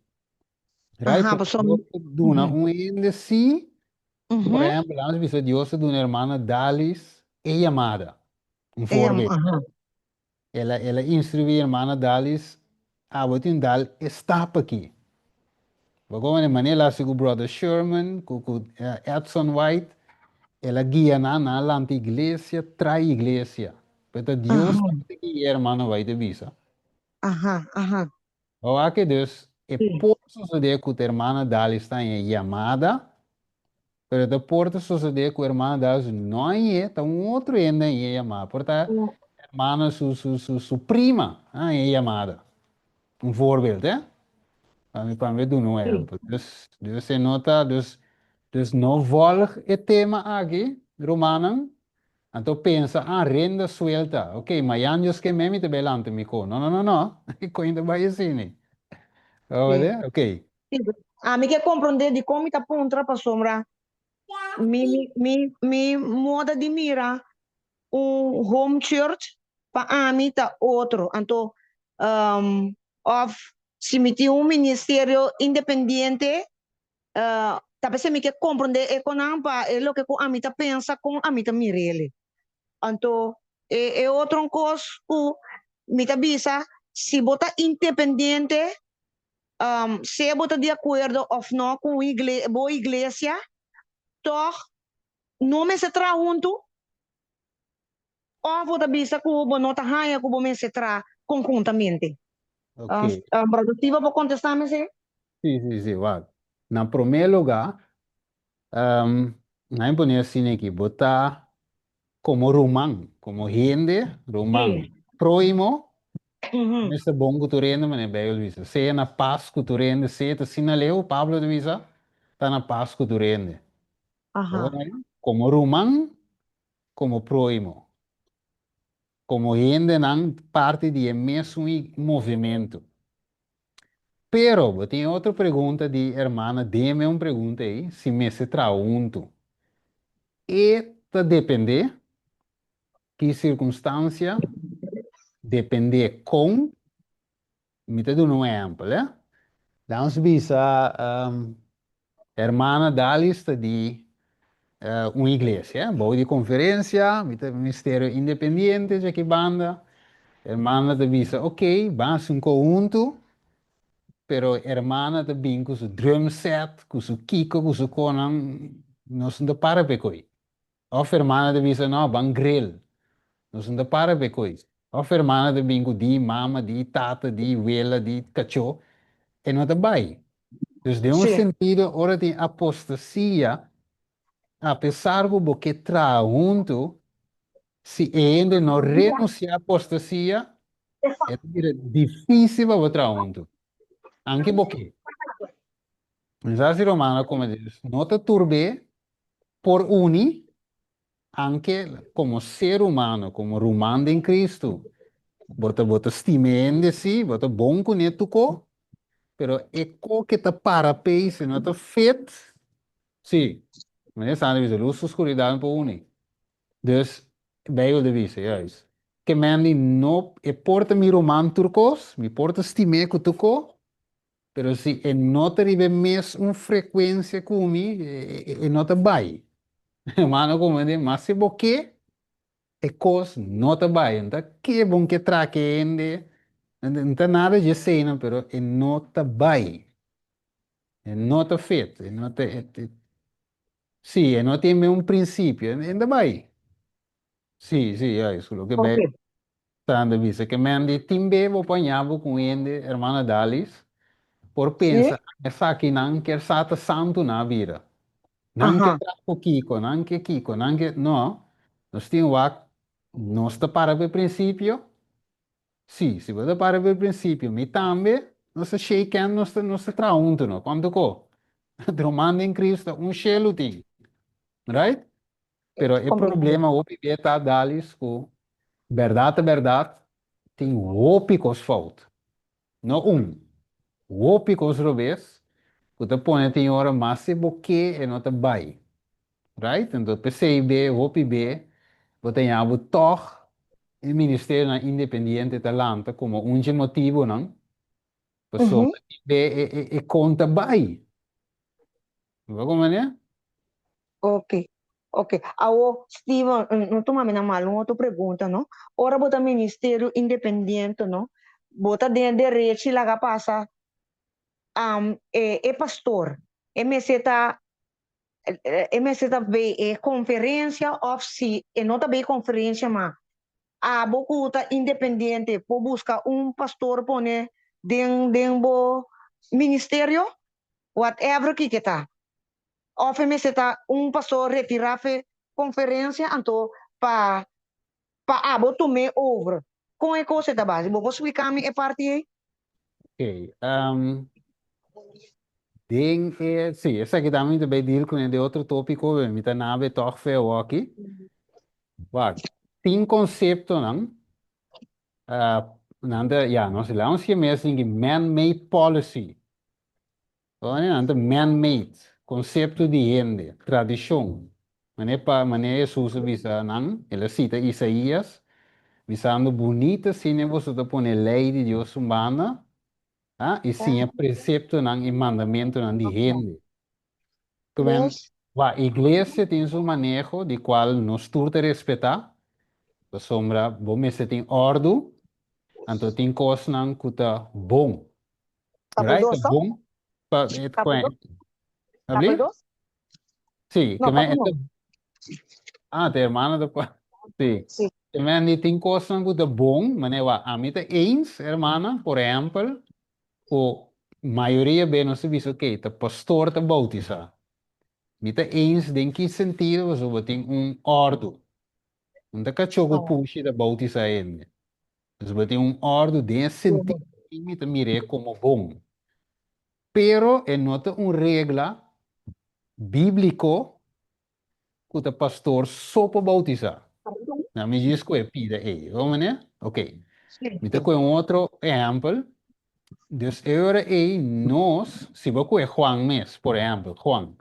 Right? Deus dona ainda sim, por exemplo, nós vimos Deus de uma irmã Dalis e chamada, voorbeeld. Ela instruiu a irmã Dalis a botar dal estapa aqui. Bagulho de maneira assim com o brother Sherman, com Edson White, ela guia na lanta igreja, trai igreja. Pero Deus tem que a irmã vai te visa. O que Deus é por suceder que a irmã Dalis está em chamada, pero depois suceder que a irmã Dalis não é, tá outro ainda em chamada. Portanto, a irmã su prima em chamada. Voorbeeld, hè? Para mim, do não é. Dus se nota, dus não volg het tema aqui, Romanen. Então pensa, renda suelta. Ok, mas anjos que me te belante me co. Não. Que ainda vai assim. Olha, ok. A mim que compreender de como está pontra para sombra. Mi moda de mira home church para a mim tá outro. Então, of se me tem ministério independente, Tapi se me que compreender é com ampa, é lo que com amita pensa com amita mirele. Anto, é outro coisa que mita bisa, se bota independente, se bota de acordo ou não com boa igreja, toch, não me se tra junto, ou bota bisa que o não tá raia que o me se tra conjuntamente. Ok. Produtiva para contestar-me, se? Sí, va. En primer lugar, hay poner así aquí, botar como román, como gente, román. Sim. Próximo, Uhum. nesse bom culturendo, mas é bem visa. Se é na paz culturendo, se é sinaleu, Pablo de visa, tá na paz culturendo. Aham. Como román, como próximo. Como gente não parte de mesmo movimento. Pero, eu tenho outra pergunta de hermana, dê-me uma pergunta aí, se me se traunto. E tá depender que circunstância, depender com, me te dou um exemplo, né? Vamos ver a hermana da lista de uma igreja, boa de conferência, me te ministério independente, já que banda, hermana te visa, ok, vamos um conjunto, pero hermana te vem com seu drum set, com seu kiko, com seu conan, não se te para pecoi. Of hermana te visa, não, van grill. Nós não para ver coisa. A firmana de bingo de mama, de tata, de vela, de cachorro, e não está bem. Então, de um Sim. sentido, ora tem apostasia, apesar do que traz junto, se ainda não renunciar à apostasia, é difícil para trazer junto. Anche porque, mas assim, romana, como diz, não te turbe por uni, anche como ser humano, como rumando em Cristo. Bota estima si, bota bom com netuko, pero eko que ta para se não ta fit, sim, mas sabe dizer, luz escuridão por uni. Dus, bij de vise, juist. Que mandi no, e porta mi roman turcos, mi porta stime ku tuko, pero si e nota ribe mes un frequência kumi, e nota bai. Mano como de, mas se boque, e cos nota bai, então que bom que traque ende, não tem nada de cena, pero e nota bai, e nota fit, e nota, sim, e nota tem um princípio, ainda bai. Sì, è quello che Ok. bello. Stando visto che mi hanno timbe vo pagnavo con ende hermana Dalis, por Sim. pensa, e sa che non che stata santo na vita. Non che Aham. troppo Kiko, non che, no, non stiamo qua, non sta para per principio, sì, si vede para per principio, mi tambe, non sta shake hand, non sta traunto, no, quanto co? Domanda in Cristo, un cielo ti, right? Pero o Compreendo. problema, o pipi tá Dalis, com verdade é verdade, tem ópicos falta. Não um. Ópicos revés, que te põe tem hora mais se boque e não te vai. Right? Então, percebe, OPB, você tem algo toch, o Ministério na Independente Talanta, como um motivo, não? Pessoa Uhum. e conta vai. Não como é? Ok. Ok. Awo, Steven, não toma na mal, uma outra pergunta, não? Ora, bota Ministério Independente, não? Bota de direito lá que passa, pastor. MSeta, MSeta vê conferência, of si, e não também conferência, mas a bocuta independente, por buscar pastor, pone, dentro ministério, whatever que tá. Ofeme se tá pastor retirar conferência então para abo tomar over. Com a coisa da base, vou explicar me a parte aí? Ok. Ding sì, e sai che dammi da bei deal con il altro topico, mi ta nave toch veel aqui. Wacht, tien concepten dan. Nanda, ja, nós lá que mesmo que man-made policy. Olha, nanda man-made, conceito de gente, tradição. Mané Jesus visa nan, ele cita Isaías, visando bonita cine você te põe lei de Deus humana, e sim é precepto nan e mandamento nan de gente. Também, Yes. a igreja tem seu manejo, de qual nós temos que respeitar. A sombra, bom, mas tem ordem, então tem coisas que tá bom. Right? Tá Tapos 2, bom? Tapos 2? Tapos Habli? 2? Sim, No, também, tapos no. te hermana depois. Sim. Sim. Também tem coisas que tá bom, mas a mim tá eens, hermana, por exemplo, o maioria bem não se diz, ok, tá pastor tá bautizar. Mita eens, em que sentido, você tem ordem. Não tá cachorro Oh. puxa da bautizar ele. Você tem ordem desse sentido, que mita mire como bom. Pero, nota regla bíblico que o pastor só para bautizar. Na me diz que é pida aí, vamos né? Ok. Sim. Mita com outro exemplo. Dus agora aí, nós, se você é Juan mesmo, por exemplo, Juan,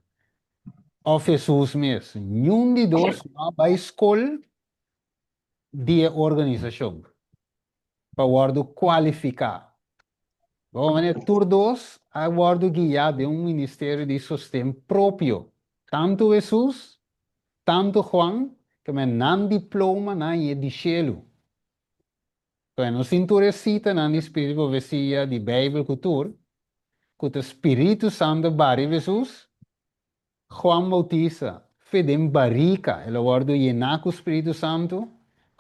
ou Jesus mesmo, nenhum de nós vai escolher de organização para qualificar. Vamos ver, todos aguardo guiar de ministério de sustento próprio. Tanto Jesus, tanto Juan, que me não diploma na de cielo. Então, não se interessa na espírito profecia de Bíblia cultura, que o Espírito Santo bari Jesus, Juan Bautista, fedem barrica, ele guardo llenar com o Espírito Santo,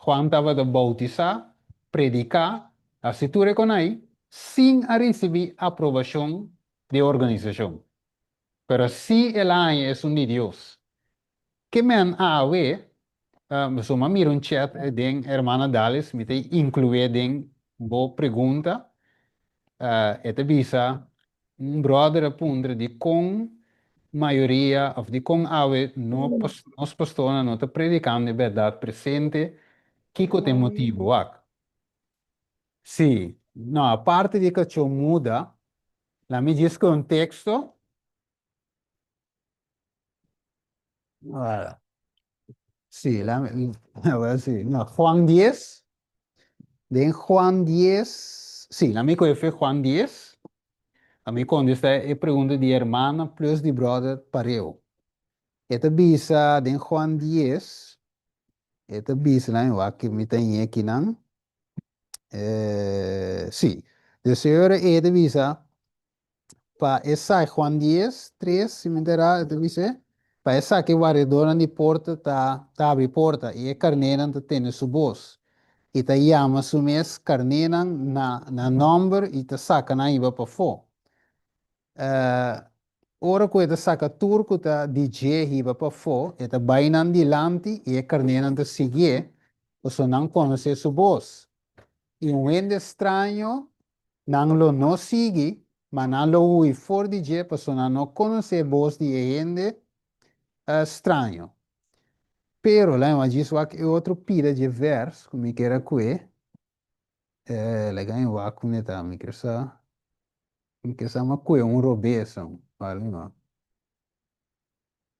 Juan estava de bautizar, predicar, assim tu reconhece, sem a receber aprovação de organização. Pero si el año es de Dios, que me han so me miro un chat de hermana Dallas, me te incluye den bo pregunta, ete bisa, brother apunta de con maioria, of de con awe, nos pastores não te predicando de verdade presente, que tem motivo, ac? Sim, não, a parte de que eu muda, lá me diz que um texto, sí, ahora sí, no, Juan 10, de Juan 10, sí, la amigo fue Juan 10, a mí cuando está pregunta de hermana plus de brother pareo. Esta bisa de Juan 10, esta bisa la yo aquí me tenía aquí nan, sí, de señor esta bisa, pa esa Juan 10, 3, si me entera, esta bisa, pa esa que guardadora de porta ta abre porta e carneira ta tiene su voz. E ta llama su mes carneira na number e ta saca na iba pa fo. Ora que ta saca turco ta DJ iba pa fo, e ta bainan dilante e carneira ta sigue, o so não conhece su voz. E ende estranho, não lo no sigue, mas não lo ui for DJ, porque não conhece a voz de ende estranho. Pero lá eu disse que outro pira de verso, como que era que legal eu acho que tá me que essa uma coisa robeção, vale não.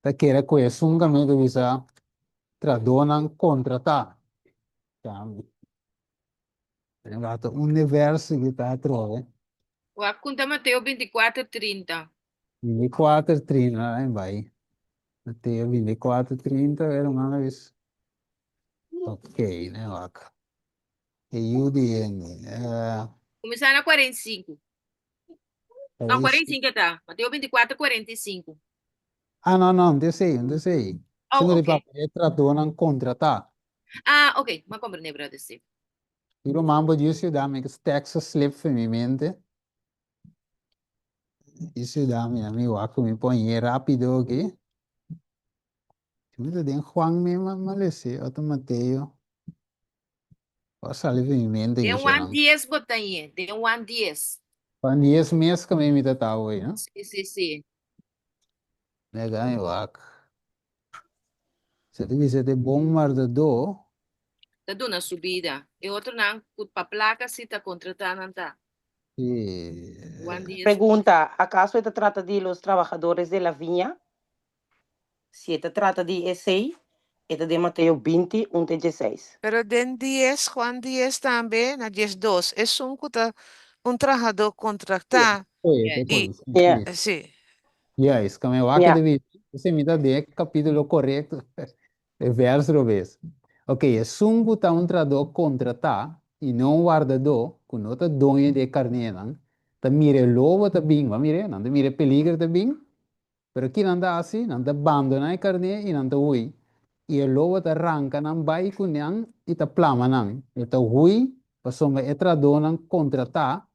Tá que era que sunga me do visa tradonan contratar. Tá. Tem gato universo que tá trove. O apunta Mateo 24:30. 24, 30, aí vai. Até 24, 30 era uma vez. Ok, né, vaca. E o DN, Começar na 45. Não, 45 tá. Mateo 24:45. ah, não, não sei. Oh, Sendo de ok. papel, tradonan contratar. Ah, ok. Ma compreender, brother, sim. E o mambo disse da me que Texas slip femimamente. Isso dá meu amigo, me põe rápido aqui. Muito bem, Juan me malece, automateo. Passa ali femimamente Tem isso um não. 10 botanha. Tem um 10. Quando 10 meses que me tá hoje, né? Sim. Legal, eu acho. Se tu ser de bom mardador, Tá dando subida. E outro não, para placa se tá contratando, não tá. e Um 10. Pregunta, ¿acaso se trata de los trabajadores de la viña? Si se trata de ese, es de Mateo 20, 16. Pero den 10, Juan 10 também, na 10:2, é um trabajador contratado. foi, Yeah. te E, coisa. Yeah. sim, Yes, como eu acho Yeah. de Você me dá de capítulo correto, verso do vez. Ok, é sungo tá um trador contratar e não guardador, com nota donha de carne, não. Tá mire lobo tá bem, va mire, não tá mire peligro tá bem, pero aqui não dá assim, não tá abandona a carne e não tá ui. E o lobo tá arranca não vai com não e tá plama não. E tá ui, passou é trador não contratar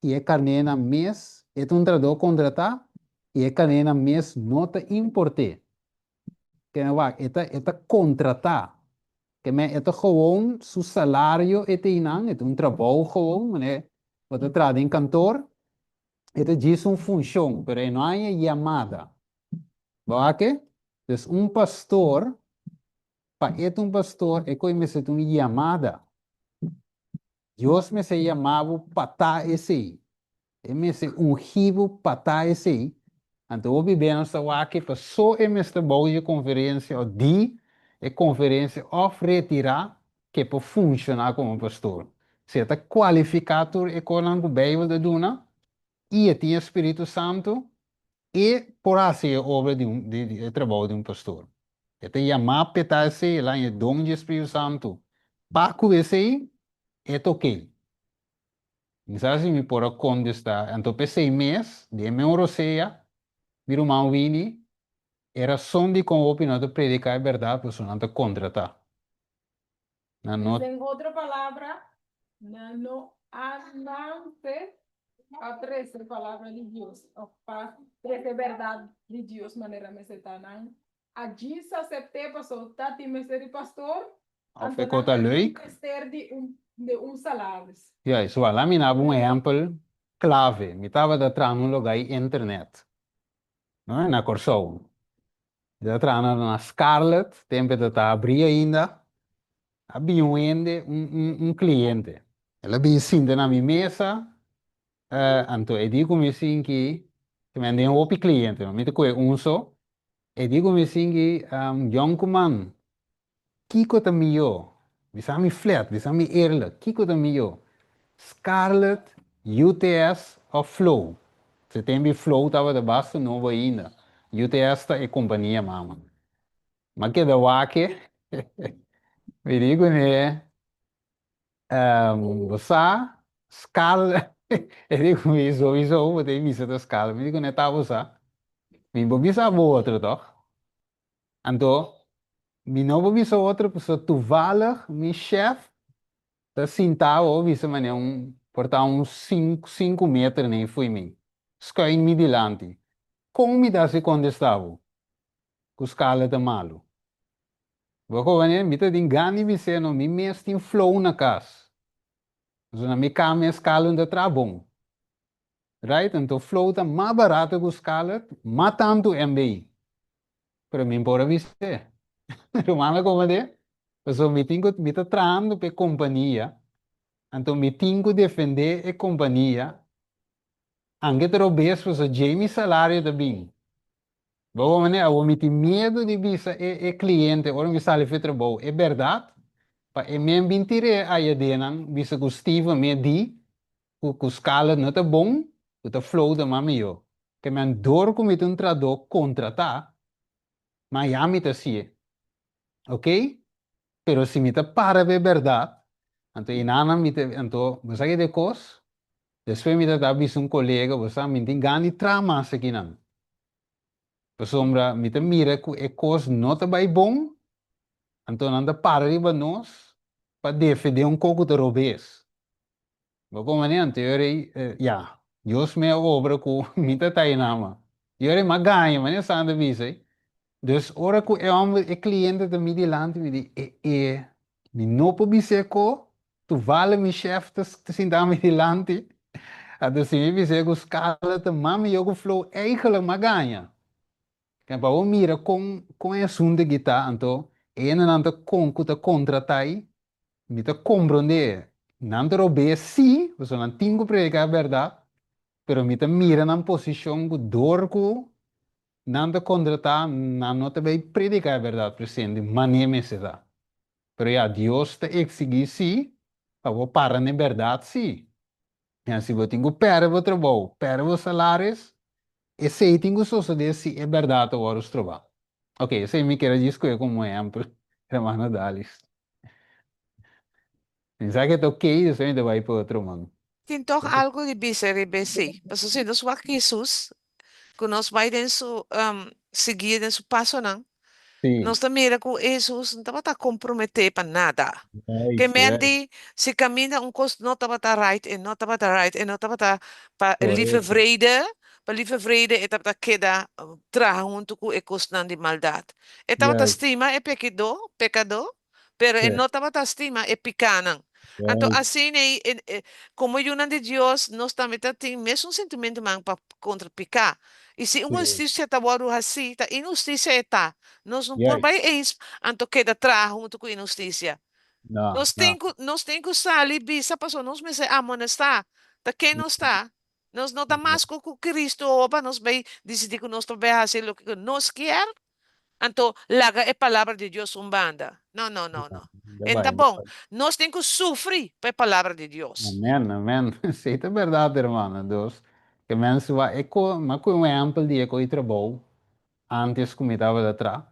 e é carne na mês, é um trador contratar e é carne na mês nota importe. Que não vai, é contratar. Que me é gewoon su salário é inang, é trabalho gewoon, né? Você trabalha em cantor, é diz uma função, pero não é chamada. Vai que? Então, pastor, para um pastor, é como se uma chamada. Deus me se chamava para esse. É me se ungido para esse. Então, o bebê está aqui para só esta boa conferência, ou de conferência, ou retirar, que para funcionar como pastor. Se está qualificado e com a Bíblia de Duna, e tem Espírito Santo, e por assim a obra de trabalho de um pastor. Então, chamar para esse, lá em dom de Espírito Santo, para que esse é ok. Não sei se me por onde está. Então, por 6 meses, de minha roceia, vira uma vini, era só de com a opinião de predicar a verdade, porque não te contratar. Não, En otra palabra, no amante a 13 palabras de Dios, o pa 13 verdad de Dios, manera me se tanan. Allí se acepté, pasó, tati me ser pastor, Of ficou tá leuk? de un salário. Ja, isso lá me dava exemplo clave. Me estava da trás num lugar internet. Não é? Na Corsou. Da trás na Scarlett, tempo de tá abrir ainda. Havia um cliente. Ela havia sentado na minha mesa. Então, eu digo assim que me tem um cliente, não me tem só. Eu digo assim que young man, Kiko tá melhor. Bisa mi flat, bisa mi eerlijk. Kiko tá melhor. Scarlett, UTS of Flow. Você tem Flow, tava de baixo, não vai ainda. UTS tá é companhia, mama. Mas que da wake, me digo, né? Você, Scarlett, eu digo, isso, vou ter visto da Scarlett. Me digo, né, tá você. Me vou visar outro, toch? Então, me não vou visar outro, porque toevallig, meu chefe, tá sentado, ou visa mané portar uns 5 metros nem foi mim. Sky me delante. Como me dá se quando estava? Com escala de malo. Vou mané, me tá engano me sendo, me mesmo tem flow na casa. Então, na minha cama, a escala ainda tá bom. Right? Então, flow tá mais barato que escala, mas tanto MBI. Para mim, por avisar. Rumana como é? Então, me tá trando para companhia. Então, me tenho que defender a companhia. Anche te robes so Jamie salário também. Boa maneira, eu me tenho medo de visa e cliente, ora me sale feito bom. É verdade? Pa e me mentira aí denan, visa que o Steve me di, que escala não tá bom, que tá flow da mamio. Que me andor com me um trador contratar, mas já me tá assim. Ok? Pero se me tá para ver verdade, então inana me tá, então, você que de cos, depois me tá visa um colega, você me tem gani trama aqui não. Sombra, mita mira que é coisa não tá bem bom, então anda para riba nós para defender um pouco de robês. Vamos maneira, teoria, já, Deus me obra com mita tá aí nama. Eu é uma ganha, mas não sabe disso. Dus ora que é cliente da minha delante me diz, me não pode ser co, tu vale me chefe te sentar me delante, a tu se me dizer que os caras te mami eu que flow eigenlijk uma ganha. Kaya pa mira com a assunto que tá, então, não tá com que tá contratai, me tá compreender, não tá roubar sim, você não tem que pregar a verdade, pero me tá mira na posição que dor que não tá contratar, não tá bem predicar a verdade presente, maneira me se dá. Pero já Deus tá exigir sim, para você parar na verdade sim. E assim você tem que perder o trabalho, perder os salários, e se tem que suceder se é verdade agora os trabalhos. Ok, se me quer discutir como exemplo, hermano Dalis. Pensar que é ok, você ainda vai para outro mano. Tem toch algo de biser e besi. Mas assim, nós vamos Jesus, que nós vai dentro seguir dentro passo não. Sim, Nós também que Jesus não estava a comprometer para nada. Que yes, yes, merdi se caminha costo não estava a right e não estava a right e não estava para livre correto. vrede, para livre vrede e estava a queda tra junto com o custo de maldade. E estava a Yes, estima é pecador, pero e yes, não estava a estima é picanan. Então, yes, assim, como eu não de Deus, nós também temos mesmo sentimento man para contra picar. E se uma sim, justiça está assim, tá injustiça está. Nós não por yes. bem isso, então queda atrás junto com a injustiça. Não, não. Nós temos que usar ali, bisa, pessoa, nós me amonestar. Da quem não está? Nós não estamos mais com Cristo, opa, nós vai decidir que nós também fazer o que nós quer. Então, larga a palavra de Deus banda. Não, não, não, não. Ainda Então, bem, bom, nós temos que sofrer para a palavra de Deus. amém, amém. Isso é verdade, irmã, Deus. Que menos vai, mas com um exemplo de que eu trabalho, antes que me estava atrás,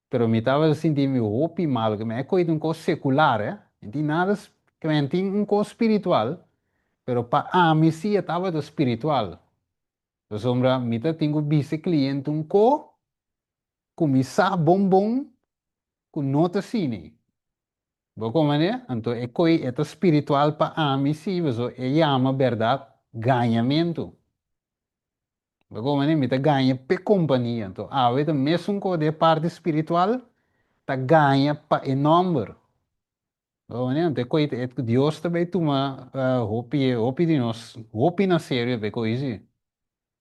pero me estava sentindo roupa e mal, que me é coisa um coisa secular, não tem nada, que me tem um coisa espiritual, pero para a mim sim estava do espiritual. Então, sombra, me tá tenho vice cliente um co, começar bom, com nota cine. Bagaimana? Então, é coisa é espiritual para a mim sim, mas é chama verdade ganhamento. Bagaimana? Me tá ganha pe companhia. Então, a vezes mesmo com a parte espiritual, tá ganha para enorme. Oh, né? Então, coisa é que Deus também toma hopi de nós, hopi na série, é coisa.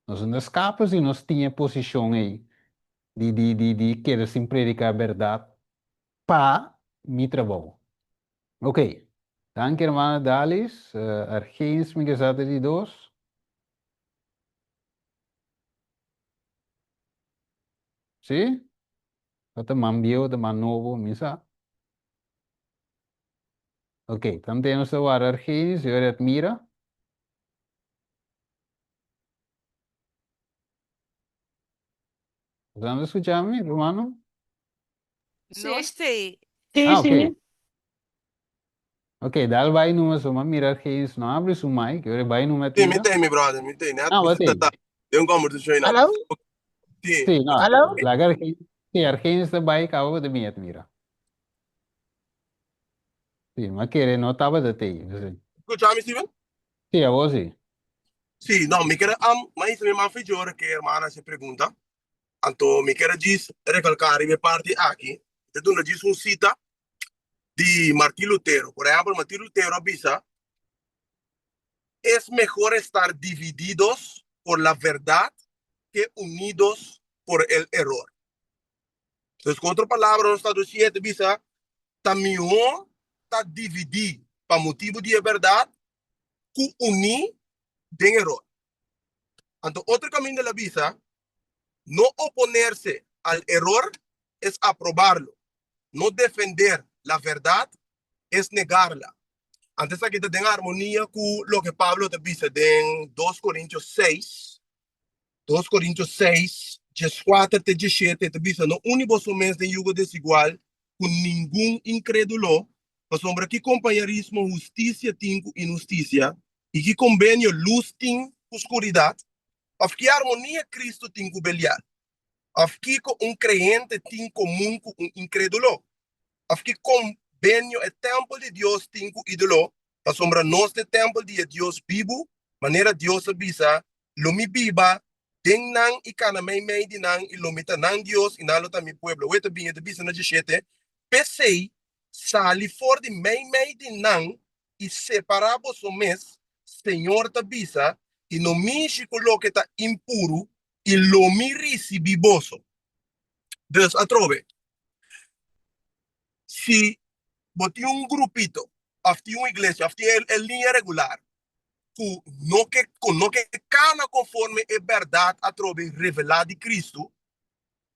Nós não escapamos e nós tinha posição aí de querer sim predicar a verdade para mi trabalho. Ok. Danke, hermana Dalis. Argenis, me gesate de dos. ¿Sí? Ota man viejo, de man novo, misa. Ok, tanto temos a war Argenis, eu admira. ¿Están escuchando, hermano? Nós temos. Sim, Ah, ok. sim. Ok, dal vai numa soma, mira Argenis, não abre su mic, eu vai numa Sim, me tira. tem, meu brother, me tem. Né? Ah, vai Tá, ter. tá. Eu não como de treinar. Hello? Sim. Sim, não. Hello? Laga Argenis, sim, Argenis da vai, acaba de minha mira. Sim, mas querer não estava de ter. Escuchame, Steven? Sim, a voz sim. Sim, não, me quero, mas me man fez hora que a irmã se pergunta. Então, me quero diz, recalcar minha parte aqui. Então, não diz cita de Martín Lutero. Por exemplo, Martín Lutero avisa, es mejor estar divididos por la verdad que unidos por el error. Entonces, con otra palabra, nos está diciendo, avisa, también está dividido para motivo de verdad que unir de error. Entonces, otro camino de la visa, no oponerse al error es aprobarlo. No defender la verdad es negarla. Antes aquí te tenga armonía con lo que Pablo te dice en 2 Corintios 6. 2 Corintios 6, 14 te 17, te dice, no unimos mes de yugo desigual con ningún incrédulo, pues hombre, que compañerismo, justicia, tingo, injusticia, y que convenio, luz, ting, oscuridad, of que armonía Cristo tingo belial, of que un creyente ting común con un incrédulo, of que convenio el templo de Dios tingo ídolo, pues hombre, no es el templo de Dios vivo, manera Dios avisa, lo mi viva, den nang ikana may di nang ilumita nang Dios inalo ta mi pueblo. Weta binye te bisa na jeshete. Pesei sali for di may di nang i separabo so mes Senhor ta bisa e no mi coloque ta impuro e lo mi risibiboso. Dus atrove. Si boti un grupito, afti una iglesia, afti el linha regular, no que cana conforme é verdade através revelada de Cristo,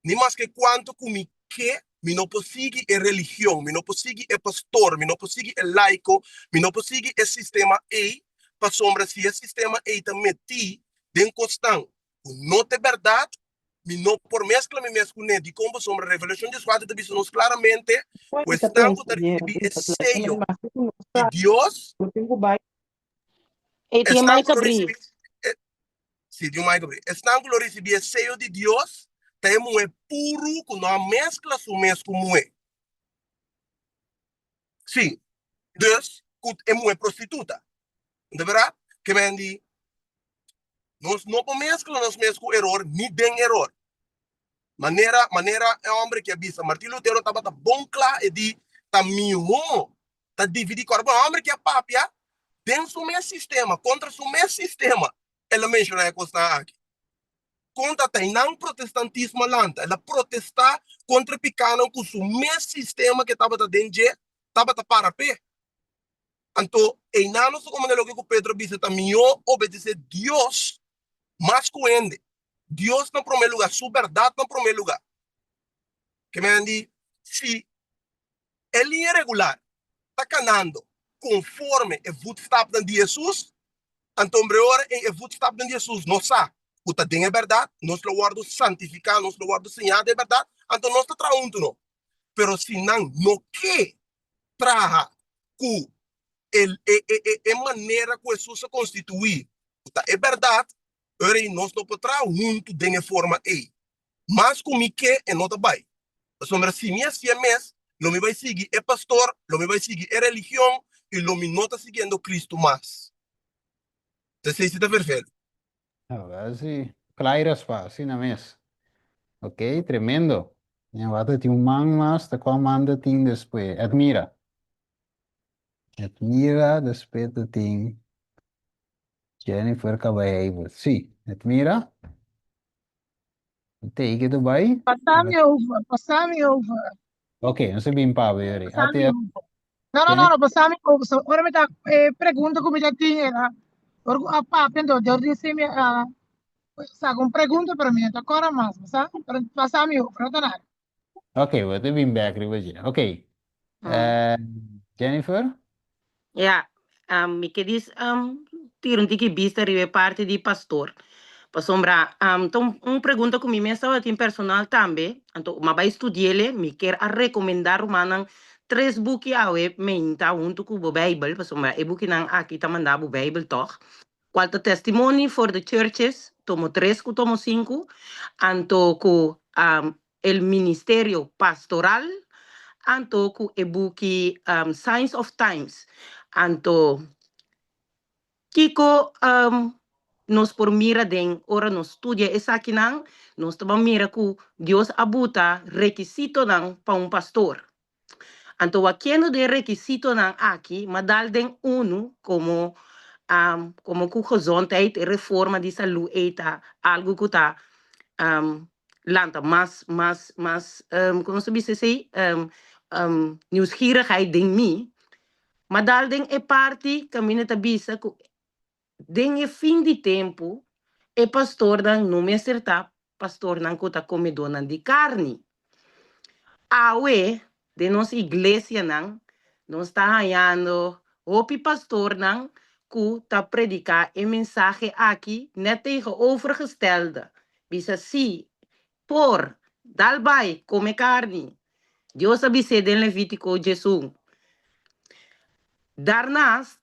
nem mais que quanto comi que me não consigo é religião, me não consigo é pastor, me não consigo é laico, me não consigo é sistema E, para sombra se é sistema E também ti, den constante, não é verdade, Mi no por mezcla mi mezcla ne di como sombra revelación 14 te dice nos claramente Pode o estar estanco pensando, de recibir tem el que falar, sello mas não de Dios, e tem mais que estanco lo abrir. recibir, si Dios mai gabriel, estanco lo recibir el sello de Dios, temos é puro com não mescla su mesmo moe. Sim, dus é moe prostituta. De verdade, que vendi nós não mescla nós mesmo error, ni den error. Maneira é homem que avisa. Martin Lutero estava bom claro e di tá miho, tá dividir corpo. Homem que é papia, dentro do meu sistema, contra o meu sistema. Ela menciona a coisa aqui. Contra tem não protestantismo lanta. Ela protestar contra picano com o meu sistema que estava dentro, estava para pé. Então, e não só como o que Pedro disse, tá miho obedecer Deus, mas coende. Deus no primeiro lugar, sua verdade no primeiro lugar. Que me diz, se ele é regular, está canando conforme o footstep de Jesus, então melhor é o footstep de Jesus, não sabe. O que tem é verdade, nós lo guardo santificar, nós lo guardo senhar de verdade, então nós está traundo não. Pero se não quer trazer com a maneira que Jesus se constitui, é verdade, nós não podemos junto de forma aí. Mas como que é não vai. Sombra si mi es mes, lo me va a seguir el pastor, lo me va a seguir la religión y lo me no está siguiendo Cristo más. Entonces, está perfecto. Ahora sí, claras pa, assim na mes. Ok, tremendo. E agora tem man mais, da qual manda tem depois. Admira. Admira, depois tem Jennifer Caballero. Sim, admira. Take it away. Passami over. Ok, não sei bem para ver. Passami Até over. No, passami over. So, ora me pergunta come já tinha lá. Ora, apendo, Jordi se me, sa, com pergunta para mim, agora mais, sabe? Passami over, não tá nada. Ok, vou ter bem back, Regina. Ok. Jennifer? Ja, mi che diz, tiro um tique vista rive parte di pastor. Pa sombra, então, pergunta que me estava em personal também, então, mas vai estudar, me quer a recomendar manang 3 buki awe menta junto com o Bible, pa sombra, e buki nang aqui tá mandando o Bible toch. Qualta testimony for the churches, tomo 3 ku tomo 5, anto ku el ministerio pastoral, anto ku e buki Signs of Times, anto Kiko nos por mira den ora nos estudia esa aqui nang nos toma mira ku Dios abuta requisito nang pa un pastor. Anto wakiendo de requisito nang aqui, madal den uno como ku gezondheid e reforma di salud eta algo que tá lanta mas como se dice assim nieuwsgierigheid ding mi madal den e parti camina tabisa ku den e fim de tempo, e pastor não me acertar, pastor não conta comedor de carne. Awe, de nossa igreja não está ganhando, o pastor não, que está predicar a mensagem aqui, net tegenovergestelde. Bisa si, por, dalbai, come carne. Deus avise den Levítico Jesus. Daarnaast,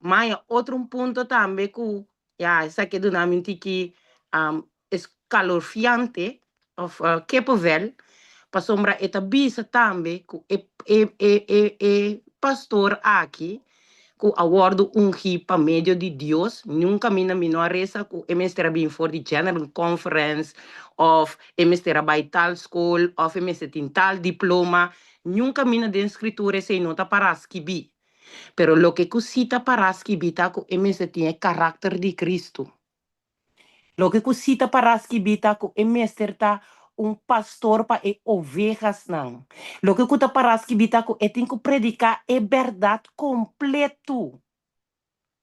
maar outro ponto também que essa que do nome que escalofriante of kepovel para sombra eta bisa também que pastor aqui que awardo ungi pa medio de Deus nunca mina minoresa que emestera bem for the general conference of emestera by tal school of emestera tin tal diploma nunca mina de escritura se nota para bi. Pero lo que cosita paraski bita ese tiene carácter de Cristo. Lo que cosita paraski bita ese ta un pastor pa ovejas nan. Lo que cuta paraski bita tiene que predicar verdad completo.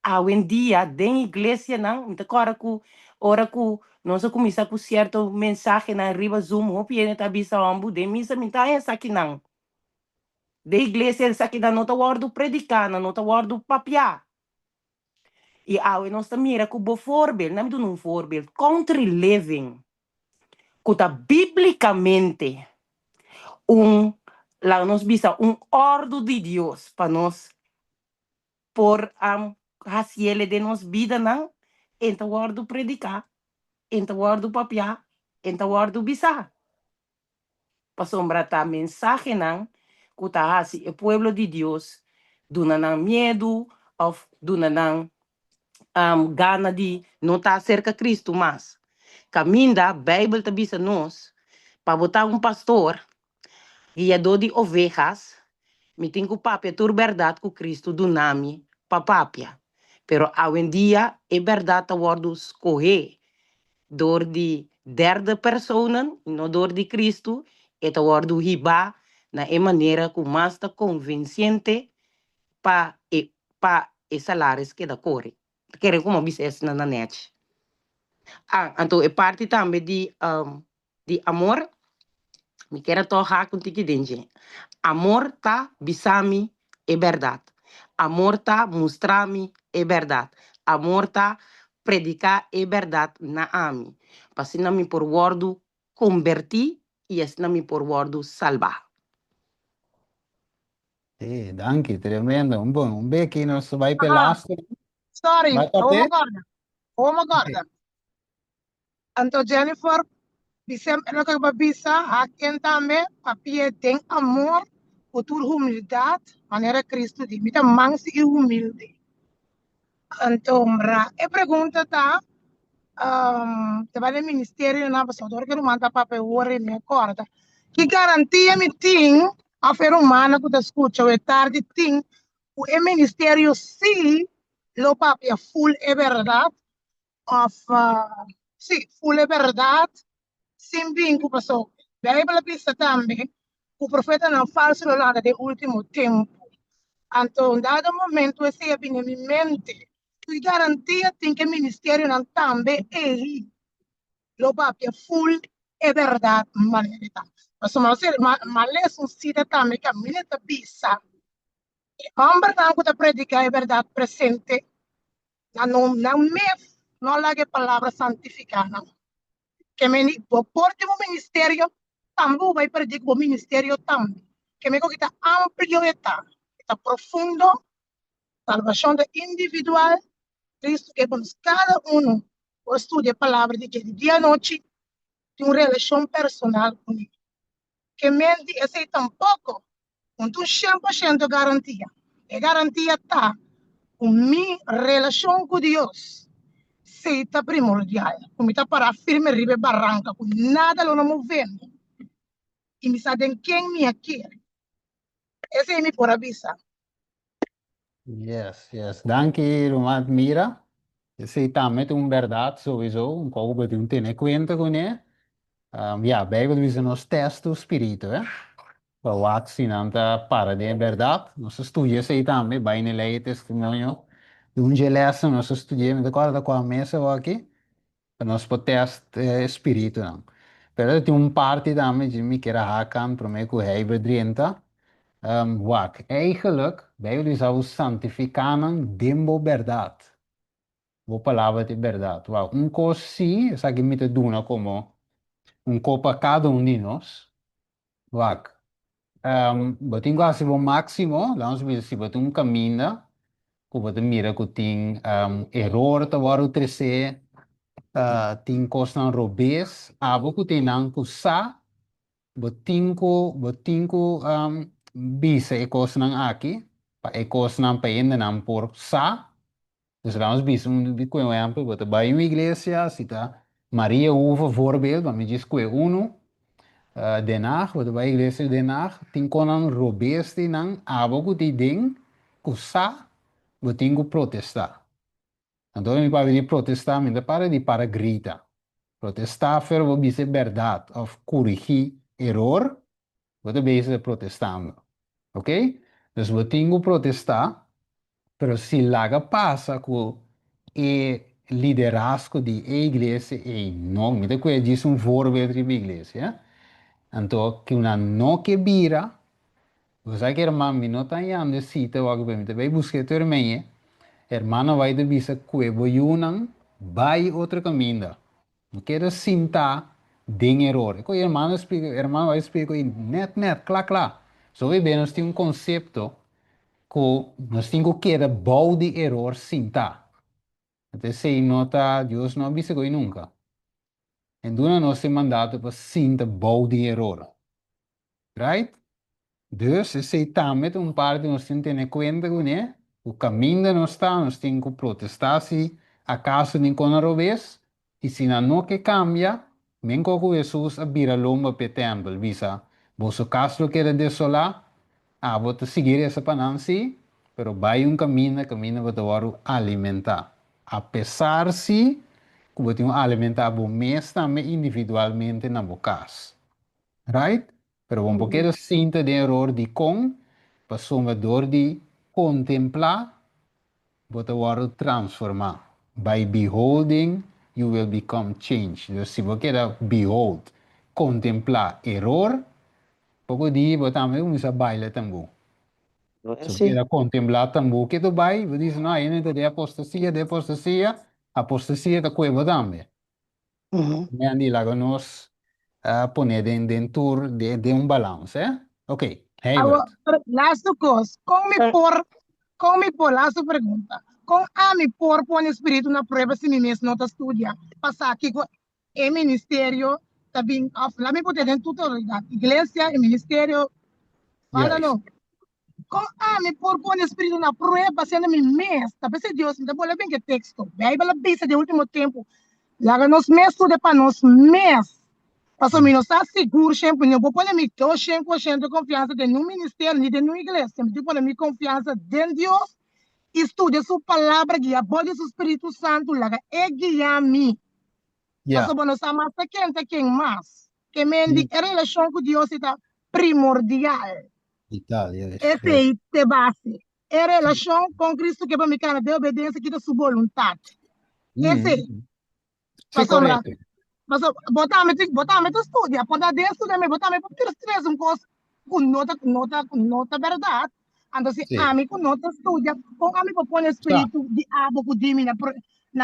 Hoy en día, den iglesia nan, te cora ora não se começa com certo mensaje na arriba zoom, o piene ta bisa ambu de misa minta essa aqui não. De igreja essa aqui da nota guardo predicar, na nota guardo papiar. E nós mira com o bom voorbeeld, não é um voorbeeld, country living. kuta bíblicamente lá nos bisa ordo de Deus para nós por haciele de nos vida não enta ordo predicar enta ordo papiar enta ordo bisa para sombrata mensagem não kuta hasi o pueblo de Deus duna não medo of duna não gana de não estar cerca de Cristo mas caminda Bíblia te bisa nós para botar pastor guiador de ovejas, me tenho papia tur verdade com Cristo do nome papapia. Pero hoje em dia é verdade a word escorrer door de derde persona, não door de Cristo, e a word hiba na maneira com mais convincente para salários que da corre. Querem como business na net. Então é parte também de amor. Me quero tocar contigo dentro. Amor tá bisami é verdade. Amor tá mostrar-me é verdade. Amor tá predicar é verdade na ami. Assim não me por word convertir e assim não me por word salvar. Danke, tremendo. Un becchi non so vai per Ah, l'astro. sorry, Vai per oh te? my God. Oh my God. Anto Jennifer, bisem eno que babisa, aqui também, papia tem amor, futuro humildade, maneira Cristo de mim, mansi e humilde. Anto, e pergunta tá, trabalho no ministério na pastor que não manda papel ore me acorda. Que garantia me tem a fer humana que te escuta o tarde tem o ministério sim lo papel full é verdade of sim full é verdade sim bem que passou. Bíblia pisa também o profeta não falso lá de último tempo. Então, dado momento esse é bem em minha mente. Que garantia tem que o ministério não também é lo papia full é verdade maneira. Mas mas um cita também que a minha bisa. Homem não que predicar é verdade presente. Não me não lá que palavra santificada. Que me porte o ministério também vai predicar o ministério também. Que me que está amplo está profundo. Salvação do individual. Cristo que vamos cada estuda a palavra de que de dia à noite tem uma relação personal com ele. Que mente esse tampouco, não tem 100% garantia. A garantia está com minha relação com Deus. Se está primordial. Como está para firme ribe barranca, com nada lo não movendo. E me sabe quem me quer. Esse é me por avisar. Yes. Danke, Romat Mira. Sei também um verdade sowieso, um pouco de ter conta com ele. Ja, Bijbel is nos testa o espírito, para o ato sinanta para de verdade. Nós estudamos aí também, vai na lei testemunho. De um gelesso, nós estudamos, de acordo com a mesa aqui, para nós poder testa espírito, não. Pero tem parte também de mim que era hakan, para mim que o Hebrew 30. Wak, eigenlijk, Bijbel is ao santificando dembo verdade. Vou palavra de verdade. Wow. Coisa sim, essa aqui me te duna como copa cada de nós. Wak. Bating quase o máximo, vamos ver se bating caminha, que bating mira que tem erro tá varo trece, tem coisa robês, abo que tem não que sa, bating ko bisa e coisa não aqui, pa e coisa não pa ainda não por sa. Dus vamos ver um exemplo, você vai em uma igreja, cita Maria Uva, voorbeeld, maar me diz que uno, Den Haag, você vai à igreja de Den Haag, tem conan robeste nang abo que te ding, kusa, você tem que protestar. Então, ele vai vir protestar, mas para de para grita. Protestar, fer você dizer verdade, of corrigir error, você vai estar protestando. Ok? Dus você tem que protestar, pero se laga passa com e liderazgo de igreja e não, me dá que diz voorbeeld de igreja, então que uma não que vira, você que irmã me não está indo cita o que me vai buscar tua irmã, irmã vai te bisa que vai outra caminho, não quero sentar den error. O hermano vai explicar net, claro. So we nós temos um conceito que nós temos que queda bom de error sim tá. Até se nota Deus não avisa coi nunca. Então nós temos mandato para sim tá bom de error. Right? Dus se também um par de nós temos que ter conta com né? O caminho nós temos que protestar se acaso nem com a revés. E se não que cambia, men com Jesus a vira lomba pe templo, visa. Vosso caso que era desolar, vou seguir essa panansi, pero vai caminho vai te alimentar. Apesar se que você alimentar o mês também individualmente na casa. Right? Pero um pouquinho sinta de erro de com, passou uma dor de contemplar, você vai transformar. By beholding, you will become changed. Dus se você quer behold, contemplar error, pouco de você também começa a bailar também. Se você quer contemplar também, que tu vai, você diz, não, ainda tem apostasia da coisa também. Me andi lá nós poner dentro de um balanço, Ok, Agora, Hayward. laço coisa, como me por laço pergunta, com a me por espírito na prova se me mesmo não está estudia, passar aqui com o ministério, também, lá me pode dentro tudo, igreja, e ministério, fala Yes. não. Com a me por espírito na prova, sendo me mesmo, tá pensando Deus, me dá bola bem que texto, Bíblia bisa de último tempo, lá nos mesmo de para nós mesmo. Pastor, eu não estou seguro sempre, não vou pôr minha 100% de confiança de nenhum ministério, nem de nenhuma igreja. Sempre vou pôr minha confiança em Deus, estude sua palavra, guia, bode o Espírito Santo, lá, e guia-me. Yeah. Pastor, não está mais quem mais. Que me a relação com Deus está primordial. Itália, yes. Essa é a base. A relação com Cristo que vai me cara de obediência que é sua vontade. Esse é. Sim, Pastor, correto. mas botar me estudia, pode dentro de mim, botar me por três coisa com nota verdade. Então se Sim. a mim com nota estudia, com a mim põe Tá. espírito de abo com dimi na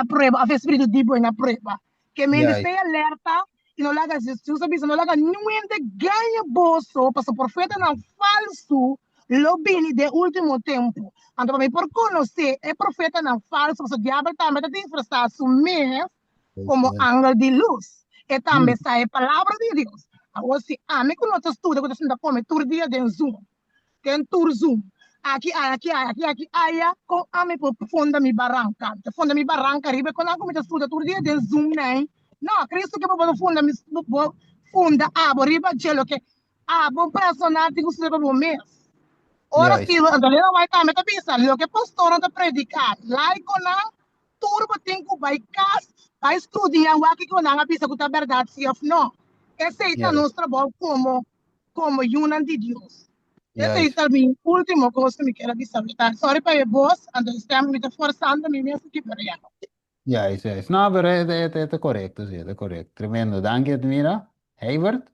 prova, a espírito de boa na prova. Que me Yeah. esteja alerta e não laga Jesus, sabe, não laga nenhum ganha bolso, para o profeta não falso, lobini de último tempo. Então para mim por conhecer é profeta não falso, o diabo também está disfarçado mesmo como ángel de luz. E também sai a palavra de Deus. Agora, se a mim que não estuda, quando você come todo dia de Zoom, tem tour Zoom. Aqui, com a mim funda mi barranca. Funda mi barranca, ribe, quando a mim estuda todo dia de Zoom, né? Não, Cristo que eu funda, riba, gelo, que, bom personagem que você vai ver. Ora, Yes. se a galera vai estar, mas pensa, o que pastor não predicar, lá e com turbo tem que vai casa, vai estudar, o que não é pensa que a verdade se não. Esse é o Yes. nosso trabalho como união de Deus. Esse é Yes. também o último coisa que me quero dizer. Sorry para o boss, understand me forçando me mesmo que para Yes. No, pero es correcto, sí, es correcto. Tremendo. Dank je, Mira. Hayward.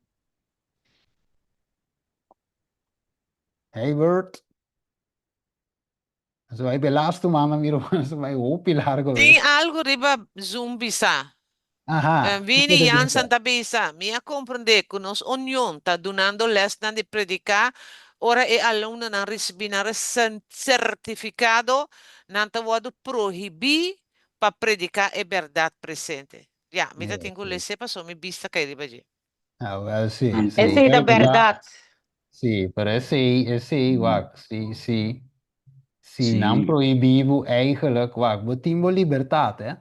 Hayward. Zo vai belasto mama miro, zo vai hopi largo Tem ves. algo riba Zoom bisa. Aha. Vini Jan Santa Bisa, minha compreender que nos união está donando les de predicar, ora e aluno não receberam certificado, não está vado proibir para predicar a verdade presente. Já, me tenho que ler, sepa só me vista que ele vai. Ah, well, sí, Essa sí. é da Pero que ya, verdade. sí, pero esse, wak, si não Sim. proibivo eigenlijk, wak, we timo liberdade, hè?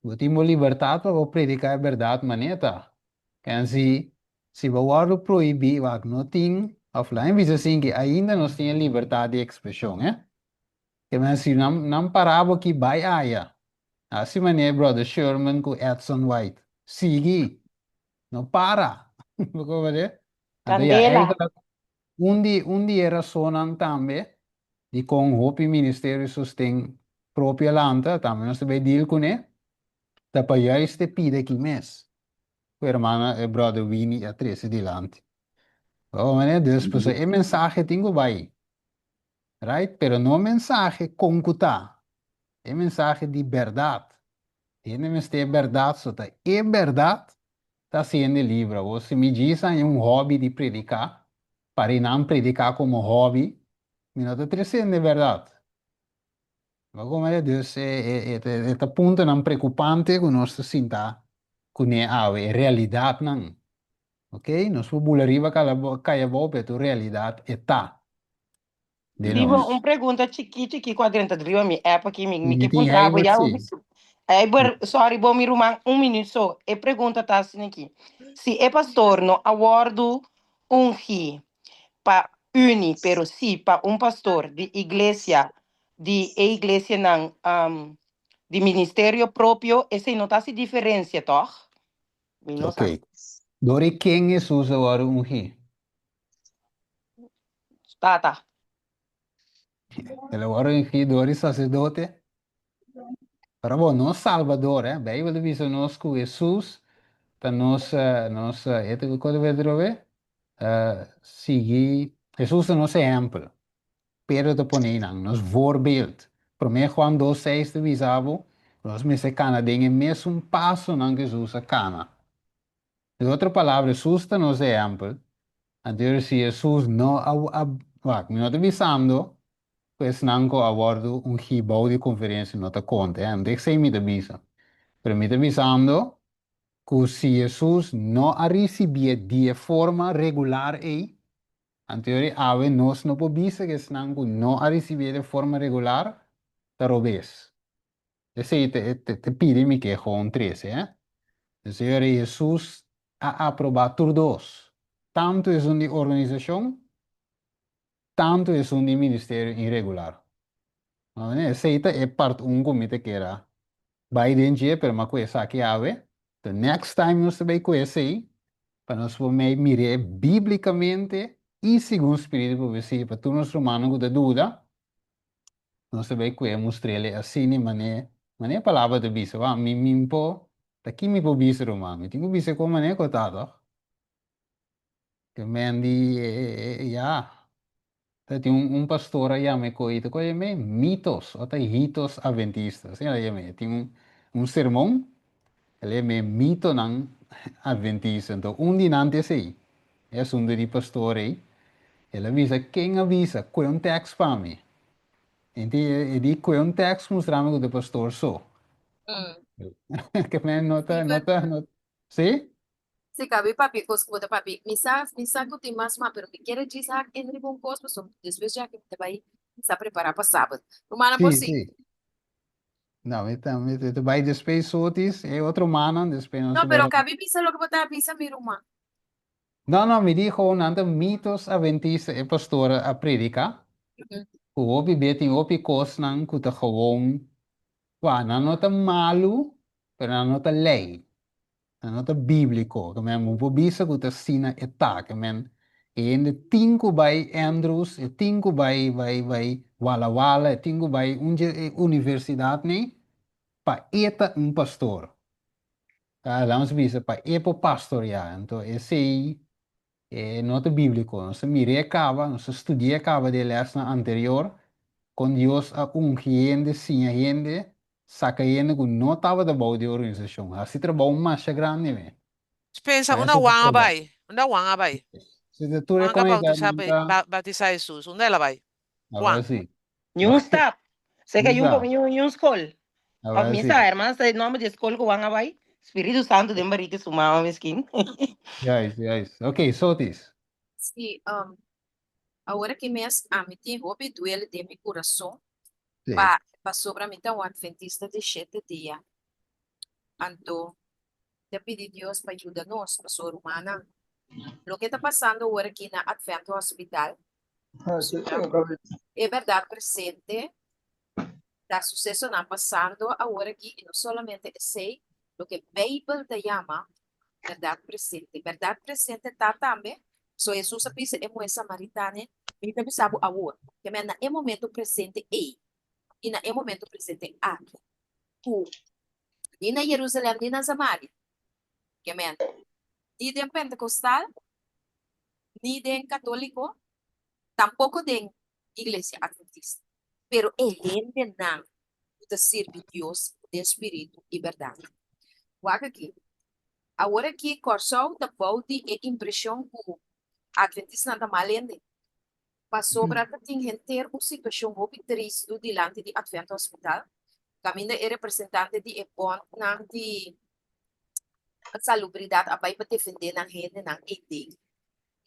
We timo liberdade para predicar a verdade, maneta. En se we worden proibir, wak, no ting, offline, we assim que ainda nós temos liberdade de expressão, hè? Que men se não parava aqui, vai aia. Assim, mané, brother Sherman com Edson White. Sigue, não para. Como é? Então, ja, Candela. eigenlijk, undi era sonan também, de com o Ministério sustém própria lanta, também nós também deal com ele, da para juist te pide aqui mês. O irmã e brother Winnie a três dilante. Oh, mané, dus, pues, é mensagem tenho vai, right? Pero não mensagem concuta, é mensagem de verdade. Tiene que ser verdade, só tá. É verdade, está sendo livre. Você me diz é um hobby de predicar, para não predicar como hobby, não está trazendo de verdade. Mas como é Deus, é ponto não preocupante que nós sinta com é realidade não. Ok? Nós vamos arriba a volta, a realidade está de Digo, nós. pergunta chiquita que quadrenta driva mi app aqui me que E tem pun aí trabo ya você. sorry bom mi rumang minuto só e pergunta tá assim aqui se é pastor no awardo ungi pa uni pero si pa pastor de iglesia nan de ministério próprio esse não tá se diferença toch mi não sabe Ok. Dori quem Jesus agora um ri? tá Ele agora um ri, Dori sacerdote. Para bom, nós Salvador, a Bíblia diz nós que Jesus, tá nós, quando vai ver, seguir, Jesus é nosso exemplo, pero te põe nós voorbeeld. Para mim, Juan 2:6 te visava, nós me se cana, tem mesmo passo não Jesus a cana. De outra palavra, Jesus está nosso exemplo. Então, se Jesus não, não te visando, pues não abordo um ribão de conferência não te conta, não sei me te visa. Pero me te visando, que se Jesus não a recebia de forma regular aí, anterior ave nós não podemos que não a receber de forma regular, talvez. Esse te pide me que com 13, O Senhor Jesus a aprobado todos. Tanto é uma organização, tanto é um ministério irregular. Esse é parte comitê que era Biden dia, pero uma coisa aqui ave. The next time nós vai conhecer, para nós poder mirar biblicamente e segundo o Espírito profecia, para todos os romanos que têm dúvida, nós vai conhecer mostrar assim de maneira palavra de bispo, me pô, daqui me pô bispo romano, tenho bispo como maneira cotado, que mendi, já, tem pastor aí me coita, que me mitos, ou tem ritos adventistas, tem sermão, ele me mito não adventista, então dinante aí, é de pastor aí, ele avisa quem avisa, qual um texto para mim, então ele qual um texto mostrando que o pastor sou, que me Stephen, nota, sim? se cabe papi, cos que papi, misa que tem mais uma, pero que quer dizer que entre bom cos, pessoal, depois já que te vai se preparar para sábado. Romana por Sim, si. sim. Não, então, vai depois outros, é outro mano, depois não se No, pero vai. cabe misa lo que bota misa mi Roma. Não, me dijo nada mitos adventistas, é pastora a predica, o opi beti opi kos nang kuta gewoon, não nota malo, pero não nota lei, não nota bíblico, que men mo bisa kuta sina eta, que men e ende tinko by Andrews, e tinko by Walla Walla, e tinko by universidade nem, pa eta pastor. Vamos bisa pa epo pastor ya, então esse aí nota bíblico, nós mire acaba, nós estudia acaba de lesson anterior, com Deus a gente, sim a gente, saca gente que não estava da boa de organização, assim trabalho mais grande, né? Pensa, Essa é a verdade. una wanga bay. Se tu Wanga reconhece, bautizar Jesus, onde ela vai? agora Wang. sim, Yung stop se que yung está, yung school of agora misa sim, hermana sa nome de school ko wanga bay Espírito Santo de Marique sumama miskin yes, ok, sotis, Si, agora que mês a mim tem hobby duele de meu coração, sim, pa sobra mim tá um adventista de 7 dias. Então, te pedir Deus para ajudar nós, pessoa humana. Lo que está passando agora aqui na Advento Hospital, é verdade presente, está sucesso não passando agora aqui, e não somente sei, lo que a Bíblia te chama verdade presente. Verdade presente está também, so Jesus disse, é moeda samaritana, e também sabe agora, que é momento presente aí, e é momento presente aqui. Tu, e na Jerusalém, e na Samaria, que é ni de pentecostal, ni de católico, tampoco de iglesia adventista. Pero es gente na que sirve Dios de espíritu y verdad. Guaca aqui. Agora que Corsol da Bauti é impressão que Adventista não está malende. Passou para tem ter uma situação muito triste do dilante de Advent Hospital. Caminda é representante de EPON na de salubridade a para defender na rede na ED.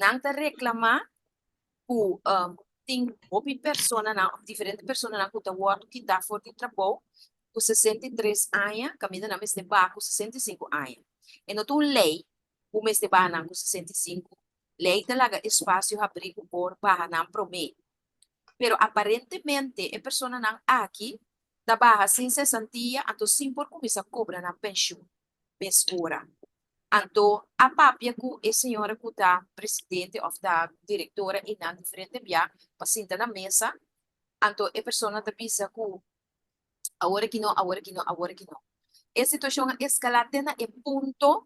Não tá reclamar que tem uma pessoa na diferente pessoa na que tá work que dá for de trabalho com 63 anos, caminda na mês de barco com 65 anos. E não tem lei o mês de barco com 65. Lei talaga espaço abrigo por barra não promete. Pero aparentemente a pessoa não aqui da barra sem cesantia, então sim por começar a cobrar na pensão mês hora. Então, a papia que a senhora que está presidente ou da diretora e na diferente via, para sentar na mesa, então a pessoa está pensando que agora que não. A situação escalada na ponto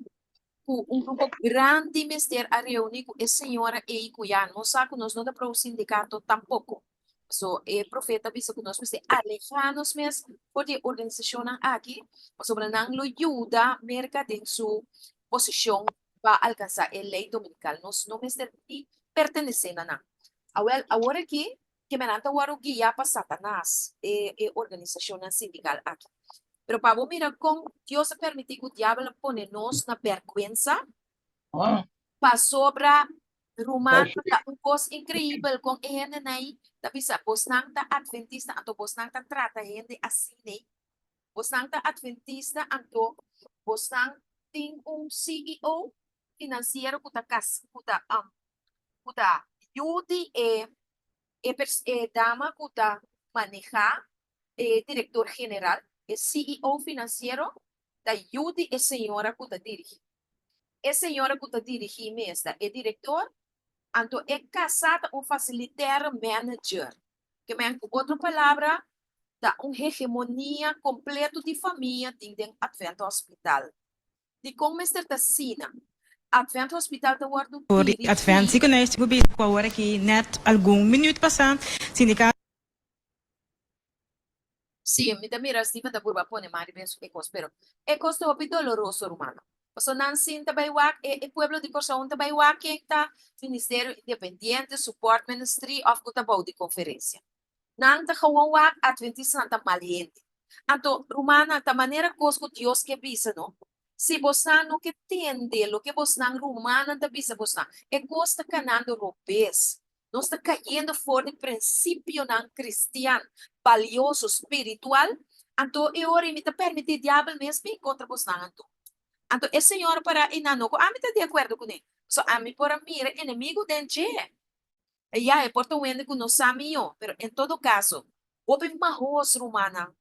que grupo grande mister a reunir com a senhora e que já não sabe que nós não dá para o sindicato tampouco. So, o profeta disse que nós precisamos alejar-nos mesmo por a organização aqui, sobre não ajuda merca em sua posição para alcançar a lei dominical. Nós não pertencemos a nada. Agora que me nanta o guia para Satanás, a organização sindical aqui. Pero para mirar com Deus permitir que o diabo pone nós na vergüenza, para sobra Romano, um coisa incrível com a gente aí, da bisa, vos não tá adventista, então vos não tá trata a gente assim, né? Vos não tá adventista, então vos não tem CEO financeiro que tá ajude dama que tá manejar, diretor geral, CEO financeiro, da ajude a senhora que tá dirigir. A senhora que tá dirigir mesmo, é diretor, então é casada um facilitator manager, que é outra palavra, dá uma hegemonia completa de família dentro do Advent Hospital. De como está assim, Advent Hospital está guardando Por Advent, se conhece o bicho com a hora que net algum minuto passando, sindicato. Sim, me dá mira, Steve da burba pone mari penso que cospero. É costo opi doloroso, romano. So nansin tabay wak e pueblo de Corsão tabay wak que está Ministério Independente Support Ministry of Kutabau de conferência. Nang ta kawan wak Adventista nanta malhente. Anto romana ta maneira cosco Dios que bisa no. Se você não que entende lo que você não romana ta bisa você é costa canando robes. Nós está caindo fora do princípio não cristiano, valioso, espiritual. Então, eu ora me permite diabo mesmo contra você não. Então, é senhor para inanoco, me está de acordo com ele. So, me por mira inimigo dente. E é porta wende que não sabe eu, pero em todo caso, open mahos romana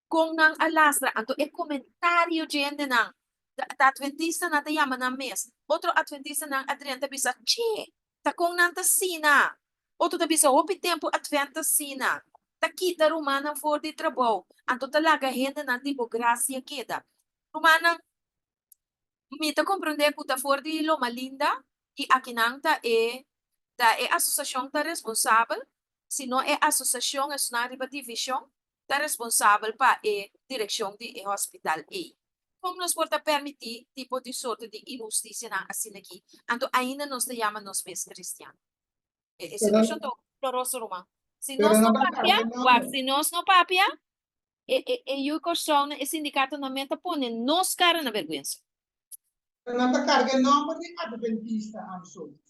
com nang alastra, então é comentário de gente não. Da adventista na te yama na mes. Outro adventista na adrenta bisa, che, ta kung nanta sina. Outro ta bisa, opi tempo adventa sina. Ta kita romana for de trabalho. Anto talaga gente na tipo gracia queda. Romana, me ta compreender que ta for de Loma Linda e aqui nanta é associação ta responsável. Se não é associação, é na divisão, ta responsável para a direção de hospital e como nos pode permitir tipo de sorte de injustiça na assim aqui, então ainda nos chama nos pés cristianos. Esse é o doloroso romano. Se nós não papia, se nós não papia, o corção, esse sindicato na mente põe nos cara na vergonha. Não tá carga não de adventista absoluto.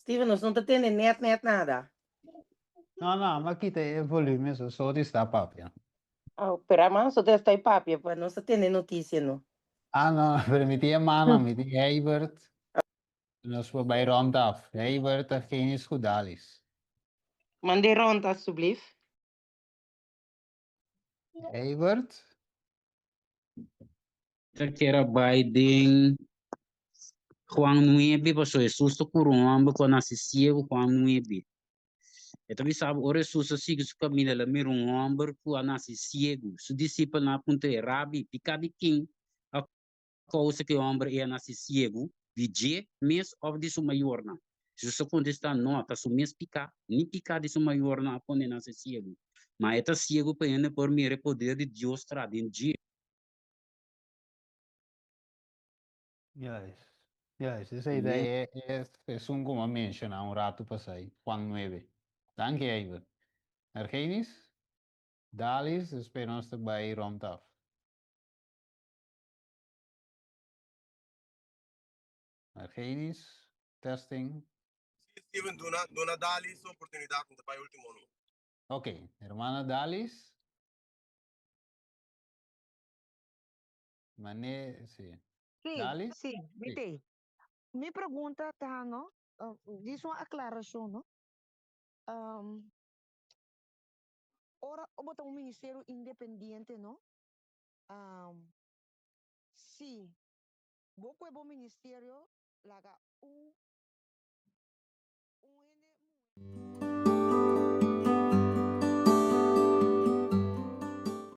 Steven, nós não está tendo net nada. Não, mas aqui tem volume, só está papia. Pero mas só está aí papia, para não está tendo notícia, não. Não, permitia mana, me di Heibert. Nós vamos bij rond af. Heibert heeft geen escudalis. Mande rond, alsjeblieft. Heibert? Que era Biden, Juan 9, pasó Jesus to curumamba con asisiego Juan 9. Então, sabe, ora Jesus sigue su caminho, ela mira homem que anasi ciego. Su discípulo na punta de rabi, picadi king, causa que o homem é nasce cego, de G, mês ou de sua maior não. Se você contestar não, tá sua mês picar, nem picar de sua maior não, quando nasce cego. Mas é cego para ele por mim poder de Deus traz em G. Yes. Yes, esa Amém. idea es un como menciona un rato pasai, Juan 9. Dank je even. Argenis, Dalis, espero ons erbij rond af. Argenis, testing. Sí, Steven, dona Dalis oportunidad con el último no. Ok, hermana Dalis. Mané, sí. Sí, Dalis? sí, mire. Mi pregunta está, ¿no? Dice una aclaración, ¿no? Ahora, botar un ministerio independiente, ¿no? Sí, vos ministerio, la